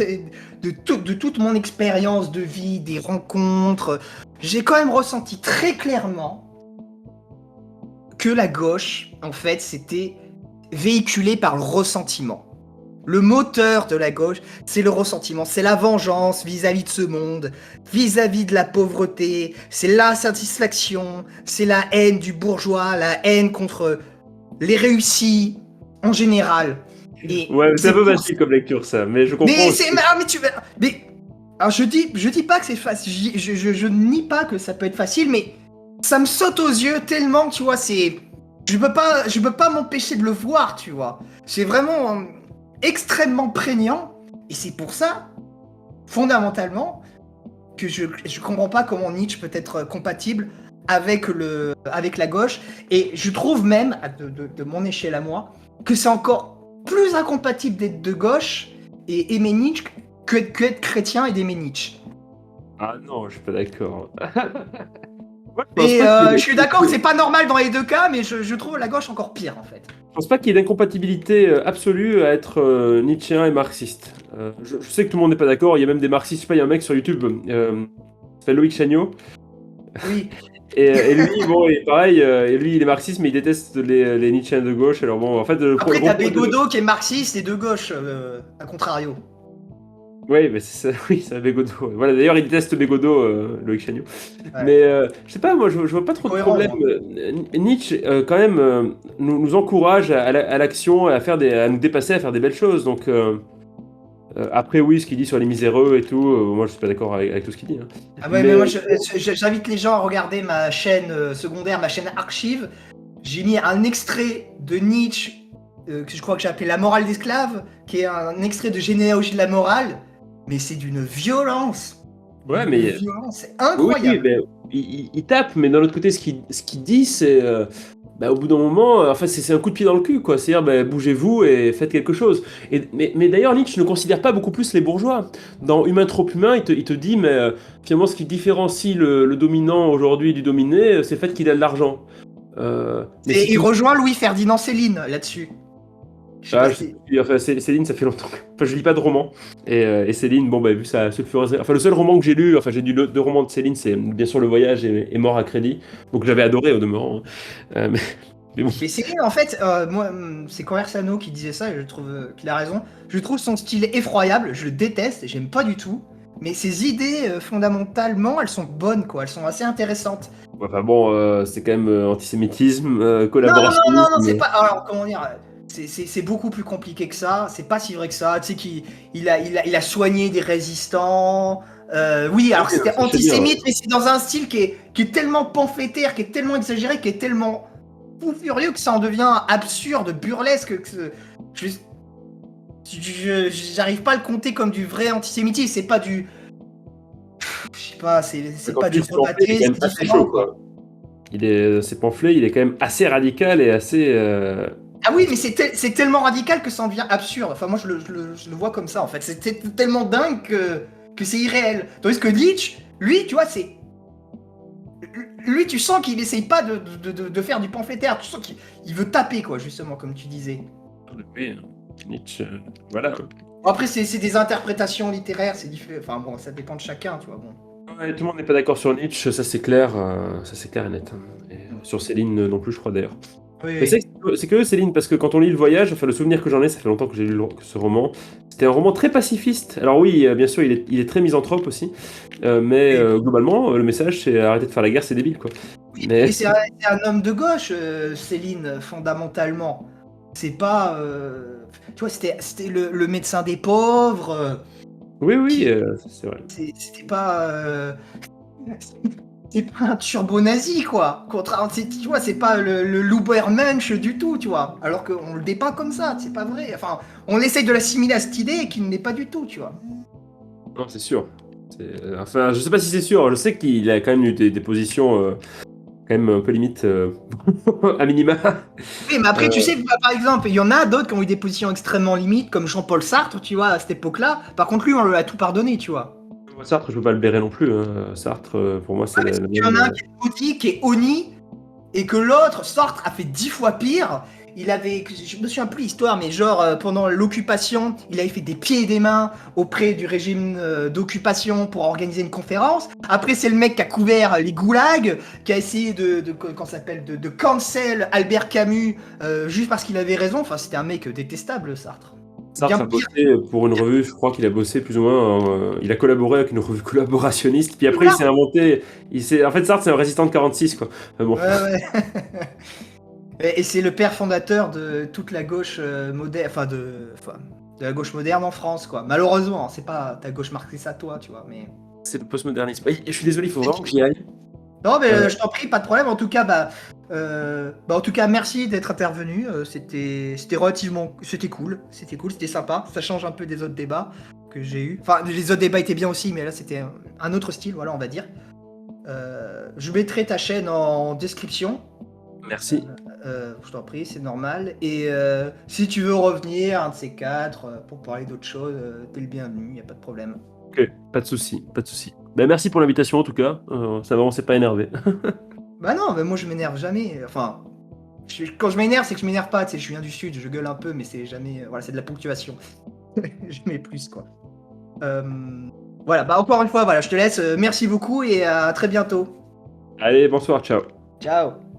de toute mon expérience de vie, des rencontres, j'ai quand même ressenti très clairement que la gauche en fait c'était véhiculé par le ressentiment. Le moteur de la gauche, c'est le ressentiment, c'est la vengeance vis-à-vis de ce monde, vis-à-vis de la pauvreté, c'est la satisfaction, c'est la haine du bourgeois, la haine contre les réussis en général. Et Ouais, c'est un c'est peu pour... facile comme lecture ça, mais je comprends Mais aussi. c'est... Mais tu... Mais... Alors je dis pas que c'est facile, je nie pas que ça peut être facile, mais ça me saute aux yeux tellement, tu vois, c'est... je peux pas m'empêcher de le voir, tu vois. C'est vraiment extrêmement prégnant, et c'est pour ça, fondamentalement, que je comprends pas comment Nietzsche peut être compatible avec la gauche, et je trouve même, de mon échelle à moi, que c'est encore plus incompatible d'être de gauche et aimer Nietzsche que être chrétien et d'aimer Nietzsche. Ah non, je suis pas d'accord. Moi, je pense Et pas qu'il y je ait suis d'accord que c'est pas normal dans les deux cas, mais je trouve la gauche encore pire en fait. je pense pas qu'il y ait d'incompatibilité absolue à être nietzschéen et marxiste. Je sais que tout le monde n'est pas d'accord, il y a même des marxistes, je sais pas, il y a un mec sur YouTube, il s'appelle Loïc Chagnot, Oui. et lui, bon, et pareil, et lui il est marxiste, mais il déteste les nietzschéens de gauche, alors bon, en fait, Après, gros t'as point Bégodeau qui est marxiste et de gauche, à contrario. Oui, mais c'est ça, oui, c'est Bégodeau. Voilà, d'ailleurs, il déteste Bégodeau, Loïc Chagnot. Ouais. Mais je sais pas, moi, je vois pas C'est trop de cohérent, problème. moi. Nietzsche, quand même, nous encourage à l'action, à nous dépasser, à faire des belles choses. Donc, après, oui, ce qu'il dit sur les miséreux et tout, moi, je suis pas d'accord avec tout ce qu'il dit. Hein. Ah ouais, mais Mais moi, j'invite les gens à regarder ma chaîne secondaire, ma chaîne archive. J'ai mis un extrait de Nietzsche, que je crois que j'ai appelé La morale d'esclave, qui est un extrait de Généalogie de la morale. Mais c'est d'une violence. ouais, D'une mais violence, c'est oui, oui, incroyable. mais il tape, mais d'un autre côté, ce qu'il dit, c'est. Au bout d'un moment, enfin, c'est un coup de pied dans le cul, quoi. C'est-à-dire, bougez-vous et faites quelque chose. Mais d'ailleurs, Nietzsche ne considère pas beaucoup plus les bourgeois. Dans Humain trop humain, il te dit, mais finalement, ce qui différencie le dominant aujourd'hui du dominé, c'est le fait qu'il a de l'argent. Mais Et si il tout. rejoint Louis Ferdinand Céline là-dessus. Je sais Ah, pas je sais si. plus, enfin, Céline, ça fait longtemps. Enfin, je lis pas de romans. Et Céline, bon, vu ça, enfin, le seul roman que j'ai lu, enfin, j'ai lu deux romans de Céline, c'est bien sûr Le Voyage et Mort à crédit. Donc, j'avais adoré au demeurant. Hein. Mais bon. Mais Céline, en fait, moi, c'est Conversano qui disait ça, et je trouve qu'il a raison. Je trouve son style effroyable, je le déteste, j'aime pas du tout. Mais ses idées, fondamentalement, elles sont bonnes, quoi. Elles sont assez intéressantes. Enfin bon, c'est quand même antisémitisme, Non, non, non, non, non, c'est collaborationnisme. pas. Alors, comment dire, c'est beaucoup plus compliqué que ça. C'est pas si vrai que ça. Tu sais qu'il il a soigné des résistants. Oui, alors Oui, c'était je sais bien. antisémite, mais c'est dans un style qui est tellement pamphlétaire, qui est tellement exagéré, qui est tellement fou furieux que ça en devient absurde, burlesque. Je, j'arrive pas à le compter comme du vrai antisémitisme. C'est pas du. Je sais pas, c'est Quand pas tu du lis ce pamphlet, il est rebatté, quand c'est même assez différent, chaud, quoi. quoi. Ces pamphlets, il est quand même assez radical et assez. Ah oui, mais c'est tellement radical que ça en devient absurde. Enfin, moi, je le vois comme ça, en fait. C'est tellement dingue que c'est irréel. Tandis que Nietzsche, lui, tu vois, c'est... lui, tu sens qu'il essaye pas de faire du pamphlétaire. Tu sens qu'il veut taper, quoi, justement, comme tu disais. Oui, Nietzsche, voilà. Après, c'est des interprétations littéraires, c'est différent. Enfin bon, ça dépend de chacun, tu vois. Bon. Ouais, tout le monde n'est pas d'accord sur Nietzsche, ça c'est clair et net, hein. Et sur Céline non plus, je crois d'ailleurs. Oui, Mais oui. c'est que Céline, parce que quand on lit Le Voyage, enfin le souvenir que j'en ai, ça fait longtemps que j'ai lu ce roman, c'était un roman très pacifiste. Alors oui, bien sûr, il est très misanthrope aussi, mais globalement, le message c'est arrêter de faire la guerre, c'est débile, quoi. Oui, Mais et c'est un homme de gauche, Céline, fondamentalement. C'est pas. Tu vois, c'était le médecin des pauvres. oui, Qui, c'est vrai. c'était pas. C'est pas un turbo nazi, quoi. Tu vois, c'est pas le Lubermensch du tout, tu vois. Alors qu'on le dépeint comme ça, c'est pas vrai. Enfin, on essaye de l'assimiler à cette idée qui ne l'est pas du tout, tu vois. Non, c'est sûr. Enfin, je sais pas si c'est sûr, je sais qu'il a quand même eu des positions quand même un peu limite à minima. Oui, mais après, tu Euh, sais, par exemple, il y en a d'autres qui ont eu des positions extrêmement limites, comme Jean-Paul Sartre, tu vois, à cette époque-là. Par contre, lui, on lui a tout pardonné, tu vois. Sartre, je peux pas le bérer non plus, hein. Sartre, pour moi, c'est Ouais, mais le tu en même. as un qui est Audi, qui est Oni, et que l'autre, Sartre, a fait 10 fois pire. Il avait, je me souviens plus l'histoire, mais genre pendant l'occupation, il avait fait des pieds et des mains auprès du régime d'occupation pour organiser une conférence. Après, c'est le mec qui a couvert les goulags, qui a essayé comment ça s'appelle, de cancel Albert Camus juste parce qu'il avait raison. Enfin, c'était un mec détestable, Sartre. Bien Sartre a pire. bossé pour une revue, je crois qu'il a bossé plus ou moins, il a collaboré avec une revue collaborationniste, puis après il s'est inventé, en fait Sartre c'est un résistant de 46 quoi. Bon. Ouais, ouais. Et c'est le père fondateur de toute la gauche moderne, enfin, de la gauche moderne en France, quoi. Malheureusement, c'est pas ta gauche marxiste à toi, tu vois, mais... C'est le postmodernisme. Je suis désolé, il faut vraiment que j'y aille. Non, mais Euh, je t'en prie, pas de problème. En tout cas, en tout cas, merci d'être intervenu. C'était relativement, c'était cool, c'était sympa. Ça change un peu des autres débats que j'ai eu. Enfin, les autres débats étaient bien aussi, mais là, c'était un autre style, voilà, on va dire. Je mettrai ta chaîne en description. Merci. Je t'en prie, c'est normal. Et si tu veux revenir, un de ces quatre, pour parler d'autre chose, t'es le bienvenu, y a pas de problème. Ok, pas de souci, pas de souci. Ben, merci pour l'invitation en tout cas, ça va, on s'est pas énervé. Bah non, mais moi je m'énerve jamais. Enfin, quand je m'énerve, c'est que je m'énerve pas. Tu sais, je viens du sud, je gueule un peu, mais c'est jamais. Voilà, c'est de la ponctuation. Je mets plus, quoi. Euh, voilà, bah encore une fois, voilà, je te laisse. Merci beaucoup et à très bientôt. Allez, bonsoir, ciao. Ciao.